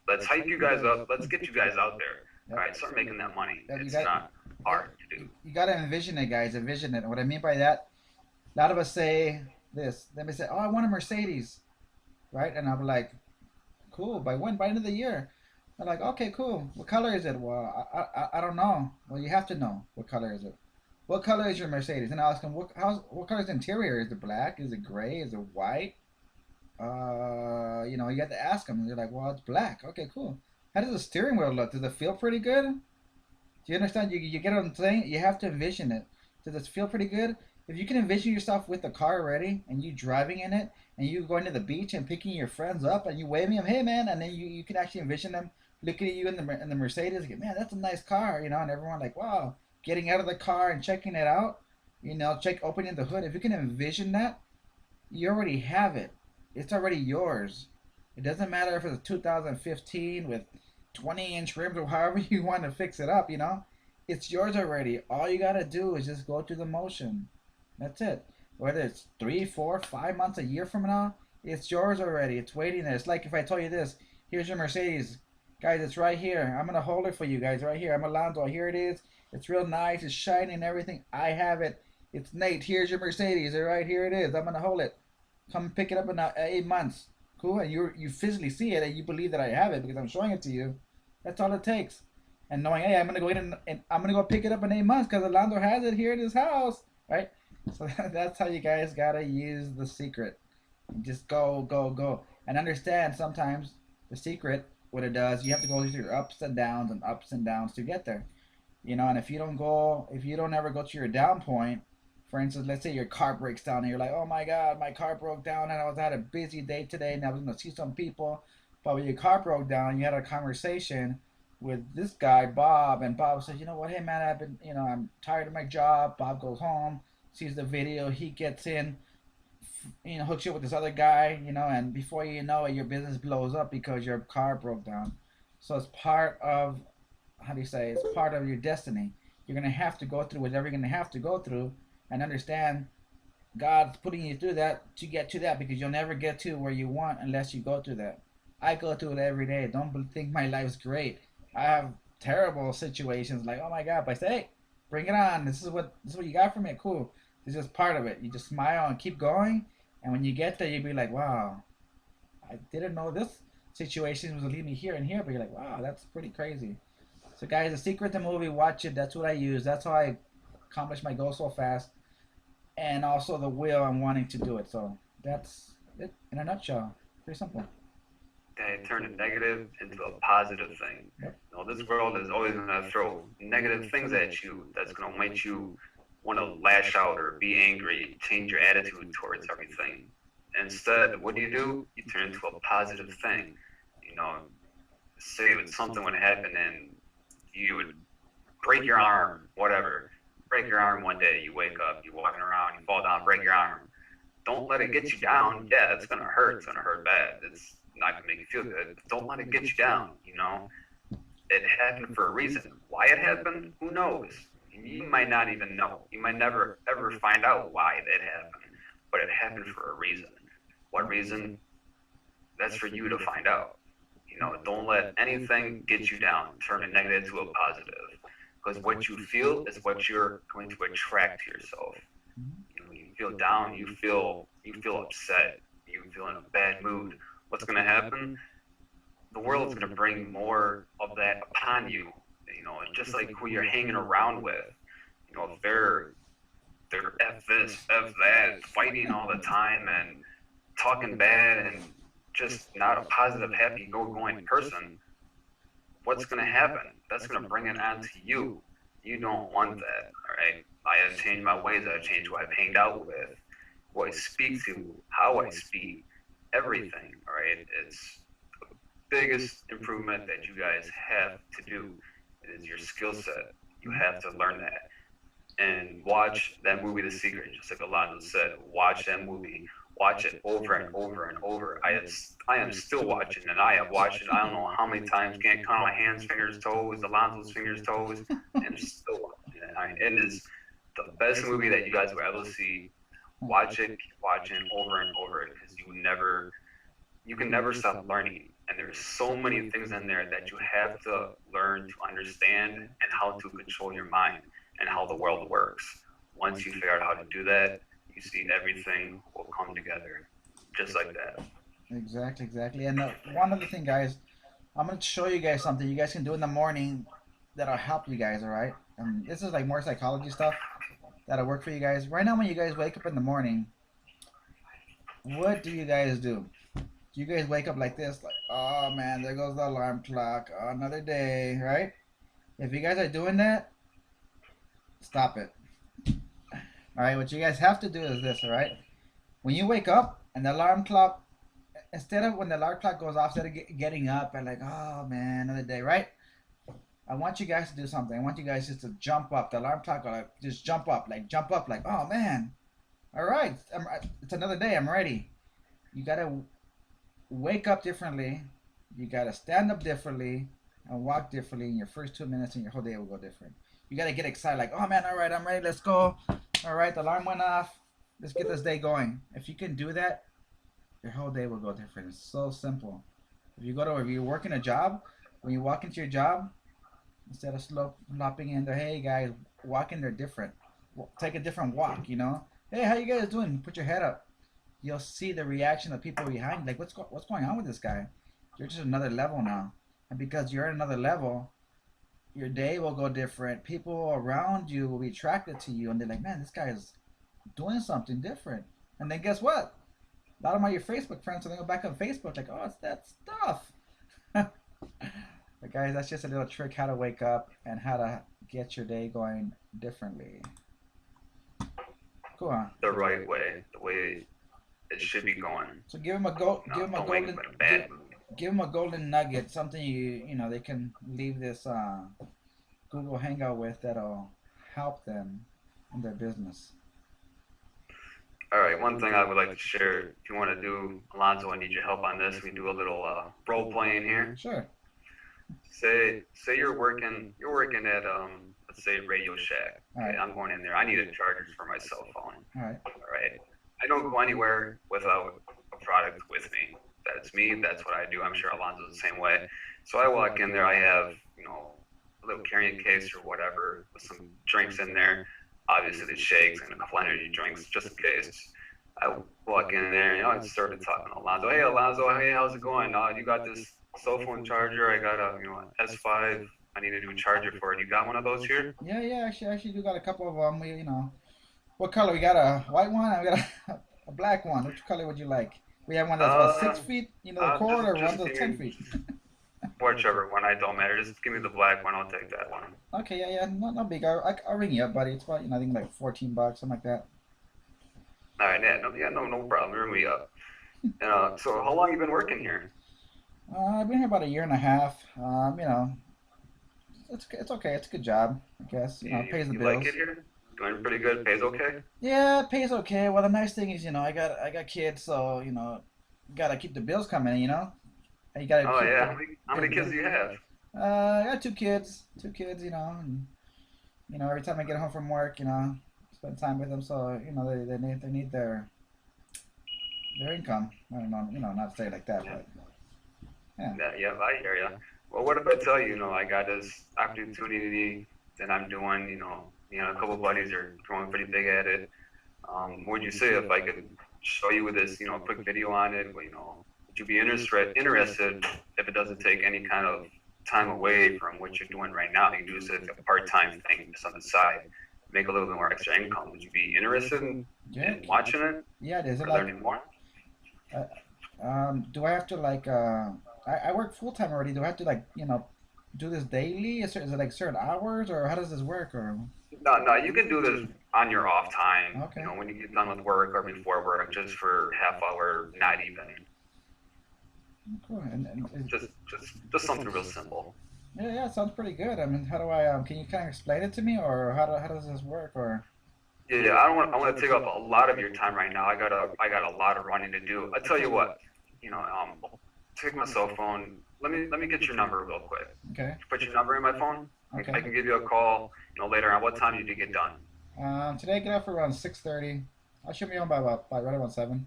Let's hype you guys up. Let's get you guys out there. All right, start making that money. It's not hard to do. You gotta envision it, guys. Envision it. What I mean by that, a lot of us say this. Let me say, "Oh, I want a Mercedes," right? And I'm like, "Cool. By when? By end of the year." I'm like, "Okay, cool. What color is it?" "Well, I don't know." "Well, you have to know. What color is it?" "What color is your Mercedes?" And I ask them, "What color is the interior? Is it black? Is it gray? Is it white?" You have to ask them. They're like, "Well, it's black." "Okay, cool. How does the steering wheel look? Does it feel pretty good?" Do you understand? You get what I'm saying? You have to envision it. Does it feel pretty good? If you can envision yourself with the car already and you driving in it and you going to the beach and picking your friends up and you waving them, "Hey man," and then you can actually envision them looking at you in the Mercedes, like, "Man, that's a nice car," and everyone like, "Wow," getting out of the car and checking it out, opening the hood. If you can envision that, you already have it. It's already yours. It doesn't matter if it's a 2015 with 20-inch rims or however you want to fix it up, It's yours already. All you got to do is just go through the motion. That's it. Whether it's 3, 4, 5 months, a year from now, it's yours already. It's waiting there. It's like if I told you this, "Here's your Mercedes. Guys, it's right here. I'm going to hold it for you guys right here. I'm Alonso. Here it is. It's real nice. It's shiny and everything. I have it. It's Nate. Here's your Mercedes. Right here it is. I'm going to hold it. Come pick it up in 8 months." Cool. And you physically see it and you believe that I have it because I'm showing it to you. That's all it takes. And knowing, hey, I'm going to go in and I'm going to go pick it up in 8 months because Alonso has it here in his house. Right? So that's how you guys got to use the secret. Just go, go, go. And understand sometimes the secret, what it does, you have to go through your ups and downs to get there. And if you don't ever go to your down point, for instance, let's say your car breaks down and you're like, "Oh my God, my car broke down and I had a busy day today and I was going to see some people." But when your car broke down, you had a conversation with this guy, Bob, and Bob says, "You know what, hey man, I'm tired of my job." Bob goes home, sees the video, he gets in, hooks you up with this other guy, and before you know it, your business blows up because your car broke down. So it's part of, how do you say, it's part of your destiny. You're going to have to go through whatever you're going to have to go through and understand God's putting you through that to get to that because you'll never get to where you want unless you go through that. I go through it every day. Don't think my life's great. I have terrible situations like, oh my God, but I say, hey, Bring it on. This is what you got from it. Cool. This is just part of it. You just smile and keep going. And when you get there, you'll be like, wow, I didn't know this situation was leading me here and here. But you're like, wow, that's pretty crazy. So guys, the secret to the movie, watch it. That's what I use. That's how I accomplish my goal so fast. And also the will and wanting to do it. So that's it in a nutshell. Pretty simple. They turn a negative into a positive thing. Yep. You know, this world is always going to throw negative things at you that's going to make you want to lash out or be angry, change your attitude towards everything. Instead, what do? You turn into a positive thing. You know, say if something would happen and you would break your arm, whatever. Break your arm one day, you wake up, you're walking around, you fall down, break your arm. Don't let it get you down. Yeah, it's gonna hurt. It's gonna hurt bad. It's not gonna make you feel good. But don't let it get you down. You know, it happened for a reason. Why it happened? Who knows? You might not even know. You might never ever find out why it happened. But it happened for a reason. What reason? That's for you to find out. You know, don't let anything get you down. Turn a negative to a positive. Because what you feel is what you're going to attract to yourself. You know, you feel down, you feel upset, you feel in a bad mood. What's going to happen? The world's going to bring more of that upon you. You know, and just like who you're hanging around with. You know, if they're f this, f that, fighting all the time and talking bad and just not a positive, happy, go-going person, what's going to happen? That's going to bring it on to you. You don't want that, all right? I have changed my ways. I've changed who I've hanged out with, who I speak to, how I speak, everything, all right? It's the biggest improvement that you guys have to do is your skill set. You have to learn that. And watch that movie, The Secret, just like Alonso said. Watch that movie. Watch it over and over and over. I am still watching, and I have watched it I don't know how many times. Can't count my hands, fingers, toes, Alonso's fingers, toes, and still watching it. It is the best movie that you guys will ever see. Watch it, keep watching over and over because you can never stop learning. And there's so many things in there that you have to learn to understand and how to control your mind and how the world works. Once you figure out how to do that, you see everything will come together just like that. Exactly. And one other thing, guys, I'm gonna show you guys something you guys can do in the morning that'll help you guys. All right. And this is like more psychology stuff that'll work for you guys. Right now, when you guys wake up in the morning, what do you guys do? Do you guys wake up like this, like, oh man, there goes the alarm clock, another day, right? If you guys are doing that, stop it. All right, what you guys have to do is this, all right? When you wake up and the alarm clock, instead of when the alarm clock goes off, instead of getting up and like, oh man, another day, right? I want you guys to do something. I want you guys just to jump up. The alarm clock, like, just jump up, like, oh man, all right, it's another day, I'm ready. You gotta wake up differently. You gotta stand up differently and walk differently in your first 2 minutes, and your whole day will go different. You gotta get excited, like, oh man, all right, I'm ready, let's go. All right, the alarm went off. Let's get this day going. If you can do that, your whole day will go different. It's so simple. If you're working a job, when you walk into your job, instead of slopping in there, hey guys, walk in there different. Take a different walk, you know. Hey, how you guys doing? Put your head up. You'll see the reaction of people behind. Like, what's going on with this guy? You're just another level now, and because you're at another level, your day will go different. People around you will be attracted to you, and they're like, man, this guy is doing something different. And then guess what? A lot of your Facebook friends, so they go back on Facebook, like, oh, it's that stuff. But guys, that's just a little trick how to wake up and how to get your day going differently. Cool, huh? The right way, the way it should be going. So give them a golden nugget, something they can leave this Google Hangout with that'll help them in their business. All right, one thing I would like to share, if you want to do, Alonso, I need your help on this. We do a little role playing here. Sure. Say you're working at let's say Radio Shack. Okay, right. I'm going in there. I need a charger for my cell phone. All right. I don't go anywhere without a product with me. That's me. That's what I do. I'm sure Alonso's the same way. So I walk in there. I have a little carrying case or whatever with some drinks in there, obviously the shakes and a couple energy drinks just in case. I walk in there, I started talking to Alonso. Hey, Alonso, hey, how's it going? You got this cell phone charger? I got an S5. I need a new charger for it. You got one of those here? Yeah. Actually, do got a couple of them. What color? We got a white one. I got a black one. Which color would you like? We have one that's what, Uh, 6 feet, the cord, or one just that's give 10 feet. me whichever one. I don't matter. Just give me the black one. I'll take that one. Okay, yeah. Not big. I'll ring you up, buddy. It's about, I think like $14, something like that. All right, no problem. Ring me up. So how long you been working here? I've been here about a year and a half. It's okay. It's a good job, I guess. You, It pays the you like bills. it here? Doing pretty good. Pays okay? Yeah, it pays okay. Well, the nice thing is, I got kids, so gotta keep the bills coming. And you gotta Oh keep yeah. the How pay the many kids bills. do you have? I got two kids. And every time I get home from work, spend time with them, so they need their income. I don't know, not to say it like that, Yeah, but yeah. yeah, I hear ya. Well, what if I tell you, I got this opportunity that I'm doing, a couple of buddies are going pretty big at it. What would you say if I could show you with this, quick video on it? Well, would you be interested if it doesn't take any kind of time away from what you're doing right now? You can do this as a part-time thing, just on the side, make a little bit more extra income. Would you be interested Yeah, in watching it yeah. Is it or like, learning more? uh, do I have to like, I work full time already. Do I have to like, do this daily? Is it like certain hours, or how does this work? Or No, you can do this on your off time, okay, when you get done with work or before work, just for half hour, not even. cool. And Just something real simple. yeah, it sounds pretty good. I mean, how do can you kind of explain it to me, or how does this work, or Yeah, I want to take up a lot of your time right now. I got a lot of running to do. I tell you what, take my cell phone. Let me get your number real quick. okay, Put your number in my phone. okay. I can give you a call, later on. What time did you get done? Today I get off around 6:30. I should be home by right around 7.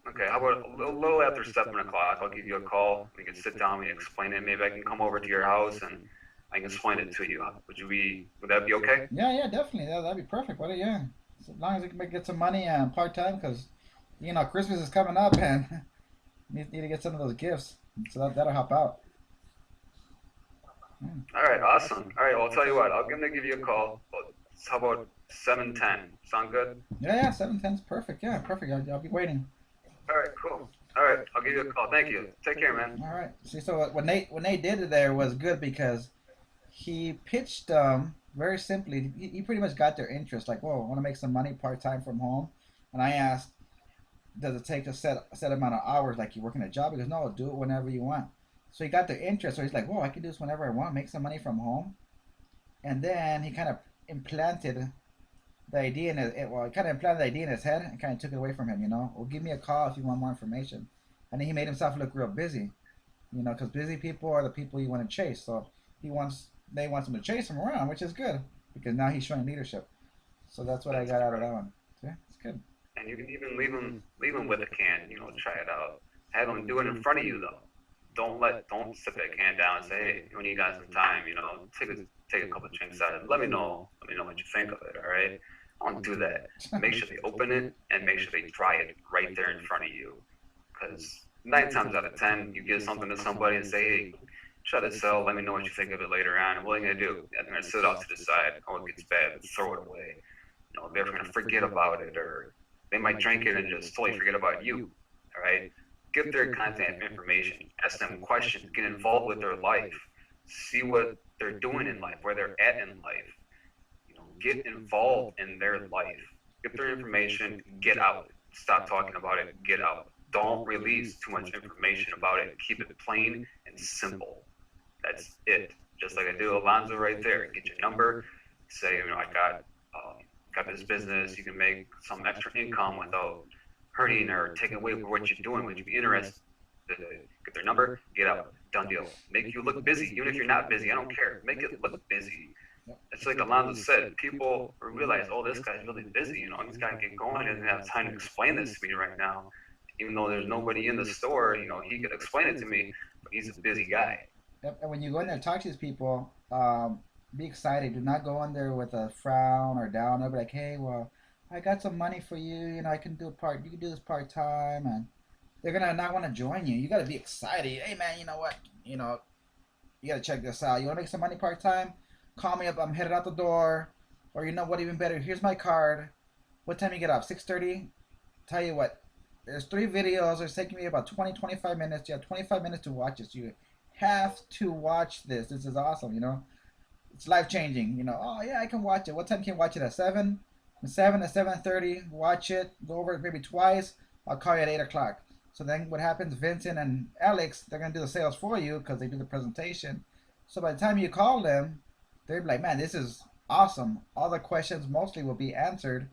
Okay, how about a little after 7 o'clock? I'll give you a call. We can sit down. We can explain it. Maybe I can come over to your house and I can explain it to you. Would that be okay? Yeah, definitely. That'd be perfect. What? Yeah, as long as I can get some money part time, because Christmas is coming up and need to get some of those gifts. So that'll help out. Yeah, All right, awesome. All right, well, I'll tell you what. I'm gonna give you a call. How about 7:10? Sound good? yeah. 7:10's perfect. Yeah, perfect. I'll be waiting. All right, cool. All right, I'll give you a call. Thank you. Take care, man. All right. See, so what Nate did there was good because he pitched very simply. He pretty much got their interest. Like, whoa, I want to make some money part time from home. And I asked, does it take a set amount of hours like you work in a job? He goes, no, do it whenever you want. So he got their interest. So he's like, whoa, I can do this whenever I want, make some money from home. And then he kind of implanted the idea in he kind of implanted the idea in his head and kind of took it away from him. Well, give me a call if you want more information. And then he made himself look real busy. Because busy people are the people you want to chase. So they wants him to chase him around, which is good because now he's showing leadership. So that's what I That's got out of correct. that one. So, yeah, it's good. And you can even leave them with a can. Try it out. Have them do it in front of you though. Don't sit that can down and say, hey, when you got some time, take a couple of drinks out of it. Let me know what you think of it. All right. Don't do that. Make sure they open it and make sure they try it right there in front of you. Because 9 times out of 10, you give something to somebody and say, hey, try to sell. Let me know what you think of it later on. And what are you gonna do? They're gonna sit off to the side. Oh, it gets bad. Throw it away. They're gonna forget about it, or they might drink it and just totally forget about you. All right. Get their contact information. Ask them questions. Get involved with their life. See what they're doing in life, where they're at in life. Get involved in their life. Get their information. Get out. Stop talking about it. Get out. Don't release too much information about it. Keep it plain and simple. That's it. Just like I do Alonzo right there. Get your number. Say, I got this business. You can make some extra income without hurting or taking away from what you're doing. Would you be interested? Get their number. Get out. Done deal. Make you look busy. Even if you're not busy, I don't care. Make it look busy. It's like Alonzo said. People realize, oh, this guy's really busy. He's got to get going. He doesn't have time to explain this to me right now. Even though there's nobody in the store, he could explain it to me, but he's a busy guy. Yep. And when you go in there and talk to these people, be excited. Do not go in there with a frown or down. They'll be like, hey, well, I got some money for you. You know, I can do a part. You can do this part time, and they're gonna not want to join you. You got to be excited. Hey, man, you know what? You know, you got to check this out. You want to make some money part time? Call me up. I'm headed out the door. Or you know what? Even better. Here's my card. What time you get off? 6:30. Tell you what. There's 3 videos. It's taking me about 20, 25 minutes. You have 25 minutes to watch this. You have to watch this. This is awesome. You know, it's life changing. You know, oh yeah, I can watch it. What time can you watch it? At 7? From 7 to 7:30. Watch it. Go over it maybe twice. I'll call you at 8 o'clock. So then what happens? Vincent and Alex, they're gonna do the sales for you because they do the presentation. So by the time you call them, they're like, man, this is awesome. All the questions mostly will be answered,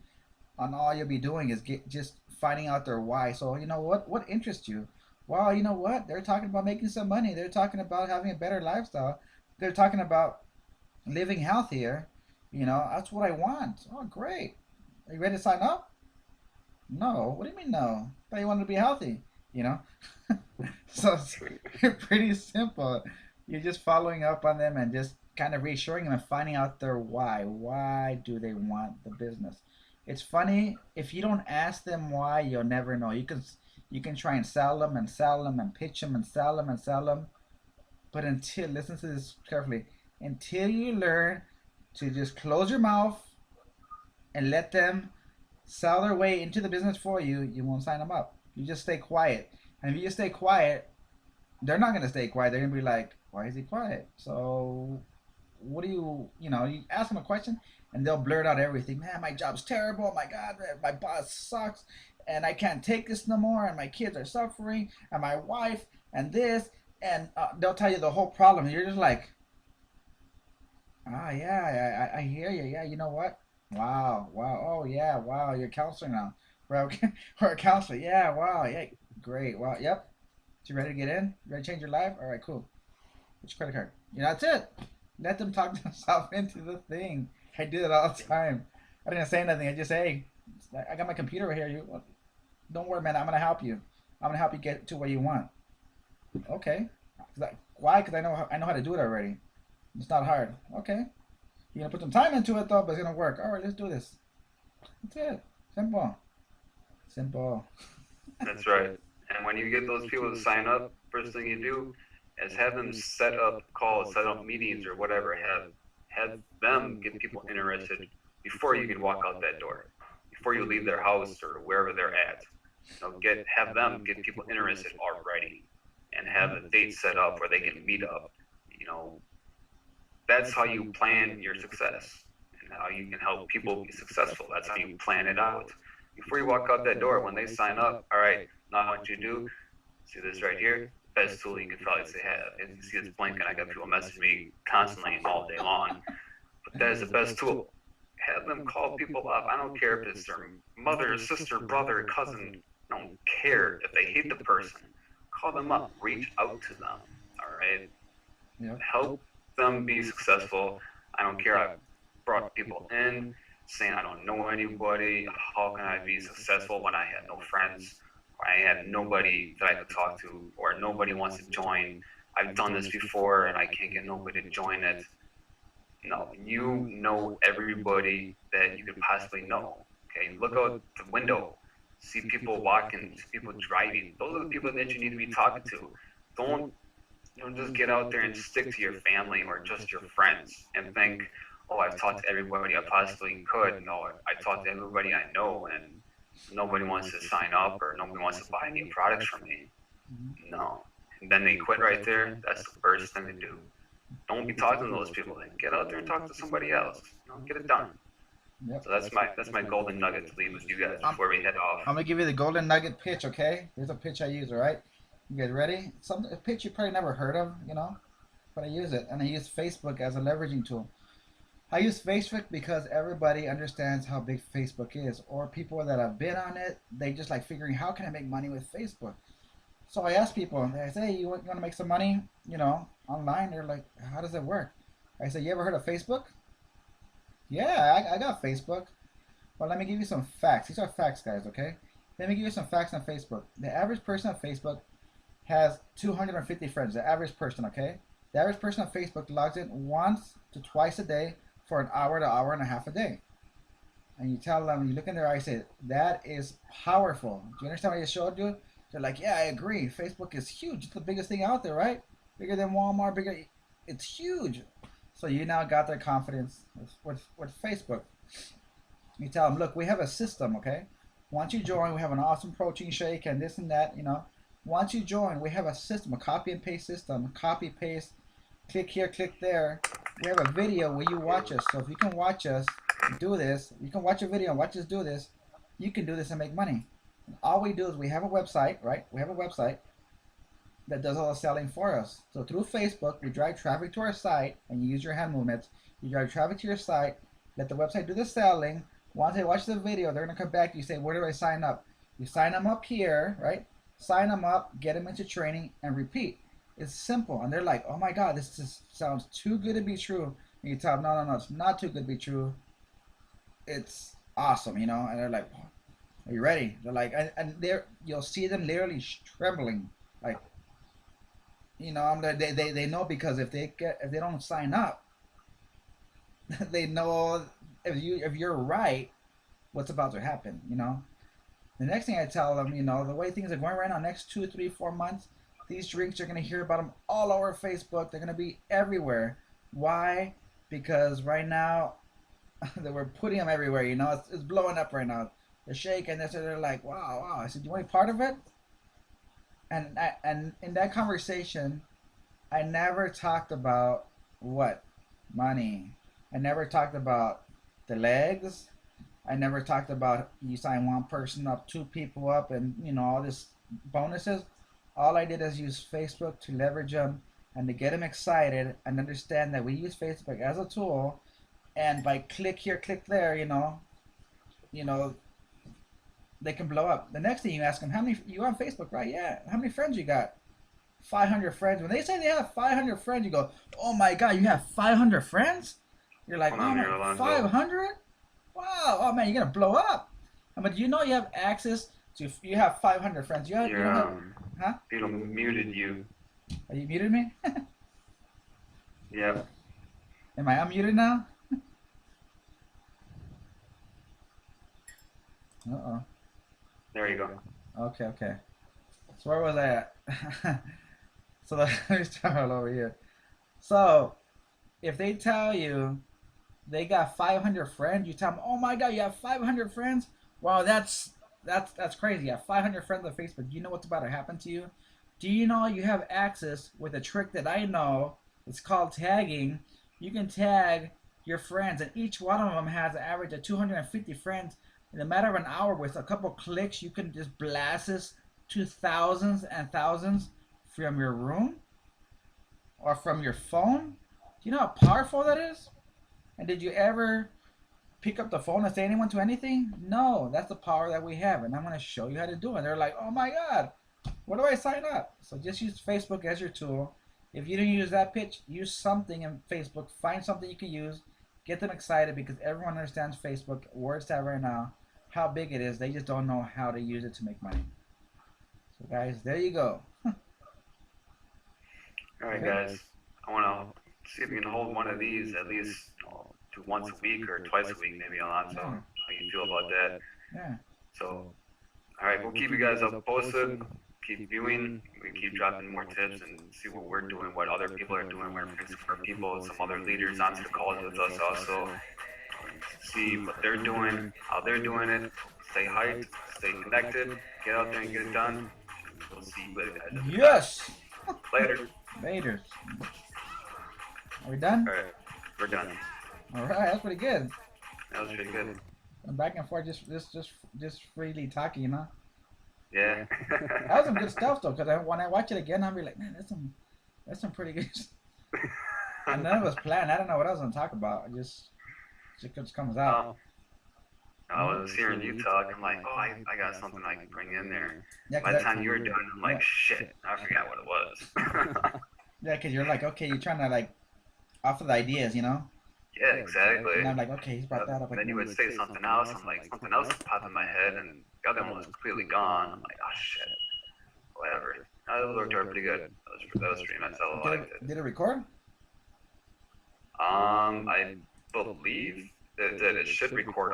and all you'll be doing is just finding out their why. So you know what interests you? Well, you know what? They're talking about making some money. They're talking about having a better lifestyle. They're talking about living healthier. You know, that's what I want. Oh, great. Are you ready to sign up? No. What do you mean no? I thought you wanted to be healthy. You know, so it's pretty simple. You're just following up on them and just kind of reassuring them and finding out their why. Why do they want the business? It's funny if you don't ask them why, you'll never know. You can try and sell them and pitch them and sell them and sell them, but until listen to this carefully, until you learn to just close your mouth and let them sell their way into the business for you, you won't sign them up. You just stay quiet, and if you just stay quiet, they're not gonna stay quiet. They're gonna be like, "Why is he quiet?" So what do you ask them a question and they'll blurt out everything. Man, my job's terrible. Oh my God, my boss sucks, and I can't take this no more. And my kids are suffering, and my wife, and this, and they'll tell you the whole problem. And you're just like, ah, yeah, I hear you. Yeah, you know what? Wow, wow. Oh yeah, wow. You're a counselor now. Well, or a counselor. Yeah, wow. Yeah, great. Wow. Yep. So you ready to get in? You ready to change your life? All right, cool. Which credit card? You know, that's it. Let them talk themselves into the thing. I do that all the time. I didn't say nothing. I just say, hey, I got my computer right here. You don't worry, man. I'm gonna help you. I'm gonna help you get to where you want. Okay. Why? Because I know how to do it already. It's not hard. Okay. You're gonna put some time into it though, but it's gonna work. All right, let's do this. That's it. Simple. Simple. That's right. And when you get those people to sign up, first thing you do is have them set up calls, set up meetings or whatever. Have them get people interested before you can walk out that door, before you leave their house or wherever they're at. Have them get people interested already, and have a date set up where they can meet up. You know, that's how you plan your success and how you can help people be successful. That's how you plan it out. Before you walk out that door, when they sign up, all right, now what you do, see this right here, best tool you can probably say have. And you see it's blinking, I got people message me constantly all day long. But that is the best tool. Have them call people up. I don't care if it's their mother, sister, brother, cousin. I don't care if they hate the person. Call them up. Reach out to them. All right? Yep. Help them be successful. I don't care. I brought people in saying I don't know anybody. How can I be successful when I had no friends? Or I had nobody that I could talk to, or nobody wants to join. I've done this before and I can't get nobody to join it. No, you know everybody that you could possibly know. Okay, look out the window, see people walking, see people driving. Those are the people that you need to be talking to. Don't just get out there and stick to your family or just your friends and think, oh, I've talked to everybody I possibly could. No, I talked to everybody I know, and nobody wants to sign up or nobody wants to buy any products from me. No. And then they quit right there. That's the worst thing to do. Don't be talking to those people. Then get out there and talk to somebody else. Get it done. Yep. So that's my golden nugget to leave with you guys before we head off. I'm gonna give you the golden nugget pitch, okay? Here's a pitch I use, all right? You guys ready? A pitch you probably never heard of, but I use it, and I use Facebook as a leveraging tool. I use Facebook because everybody understands how big Facebook is, or people that have been on it, they just like figuring how can I make money with Facebook. So I ask people, I say, hey, you want to make some money, online? They're like, how does it work? I say, you ever heard of Facebook? Yeah, I got Facebook. Well, let me give you some facts. These are facts, guys, okay? Let me give you some facts on Facebook. The average person on Facebook has 250 friends, the average person, okay? The average person on Facebook logs in once to twice a day for an hour to hour and a half a day. And you tell them, you look in their eyes, say, that is powerful. Do you understand what I showed you? They're like, yeah, I agree. Facebook is huge. It's the biggest thing out there, right? Bigger than Walmart, bigger. It's huge. So you now got their confidence with Facebook. You tell them, look, we have a system, okay? Once you join, we have an awesome protein shake and this and that, you know. Once you join, we have a system, a copy and paste system. Copy, paste, click here, click there. We have a video where you watch us. So if you can watch us do this, you can watch a video and watch us do this, you can do this and make money. And all we do is we have a website, right? We have a website that does all the selling for us. So through Facebook, we drive traffic to our site and you use your hand movements. You drive traffic to your site, let the website do the selling. Once they watch the video, they're going to come back to you and say, where do I sign up? You sign them up here, right? Sign them up, get them into training, and repeat. It's simple. And they're like, oh my God, this just sounds too good to be true. And you tell them, no, it's not too good to be true. It's awesome, you know? And they're like, are you ready? They're like, and you'll see them literally trembling. Like, you know, they know, because if they don't sign up, they know if you're right, what's about to happen, you know? The next thing I tell them, you know, the way things are going right now, next 2, 3, 4 months, these drinks, you're going to hear about them all over Facebook. They're going to be everywhere. Why? Because right now, that we're putting them everywhere, you know, it's blowing up right now. The shake, and they're like, wow. I said, you want to be part of it? And in that conversation, I never talked about what? Money. I never talked about the legs. I never talked about you sign one person up, 2 people up, and you know, all this bonuses. All I did is use Facebook to leverage them and to get them excited and understand that we use Facebook as a tool, and by click here, click there, you know, they can blow up. The next thing you ask them, how many, you on Facebook, right? Yeah. How many friends you got? 500 friends. When they say they have 500 friends, you go, oh my God, you have 500 friends? You're like, Hold on here, oh, Alonso. 500? Wow. Oh man, you're gonna blow up. But you know you have access to, you have 500 friends. You don't have, huh? People muted you. Are you muted me? Yeah. Am I unmuted now? Uh-oh. There you go. Okay. So where was I at? So let me start all over here. So if they tell you they got 500 friends, you tell them, oh my God, you have 500 friends? Wow, that's crazy. You have 500 friends on Facebook. Do you know what's about to happen to you? Do you know you have access with a trick that I know? It's called tagging. You can tag your friends, and each one of them has an average of 250 friends. In a matter of an hour, with a couple clicks, you can just blast this to thousands and thousands from your room or from your phone. Do you know how powerful that is? And did you ever pick up the phone and say anyone to anything? No, that's the power that we have, and I'm going to show you how to do it. And they're like, oh my God, where do I sign up? So just use Facebook as your tool. If you didn't use that pitch, use something in Facebook. Find something you can use. Get them excited, because everyone understands Facebook. Words have right now how big it is. They just don't know how to use it to make money. So guys, there you go. All right, guys. I want to see if you can hold one of these at least, to once a week or twice a week, maybe, Alonso. Yeah. How you feel about that? Yeah. So, all right, we'll keep you guys up posted. Keep viewing. We keep dropping more tips and see what we're doing, what other people are doing. We're fixing for people, some other leaders onto the calls with us also. See what they're doing, how they're doing it. Stay hyped, stay connected, get out there and get it done. We'll see you later, guys. Yes. Later. Are we done? All right, we're done. All right, that's pretty good. That was pretty good. I'm back and forth, just freely talking, you know. Yeah. That was some good stuff though, because when I watch it again, I'll be like, man, that's some pretty good. And none of it was planned. I don't know what I was gonna talk about. It just comes out. I was hearing you talk. I'm like, oh, I got something I can bring in there. Yeah, By the time you were done, I'm like, shit, I forgot what it was. Yeah, because you're like, okay, you're trying to like offer the ideas, you know. Yeah, exactly. And I'm like, okay, he's brought that up. And then you would say something else. I'm like, something else popped in my head, and the other one was completely gone. I'm like, oh shit, whatever. It worked out pretty good. That was pretty nice. I liked it. Did it record? I believe that it should record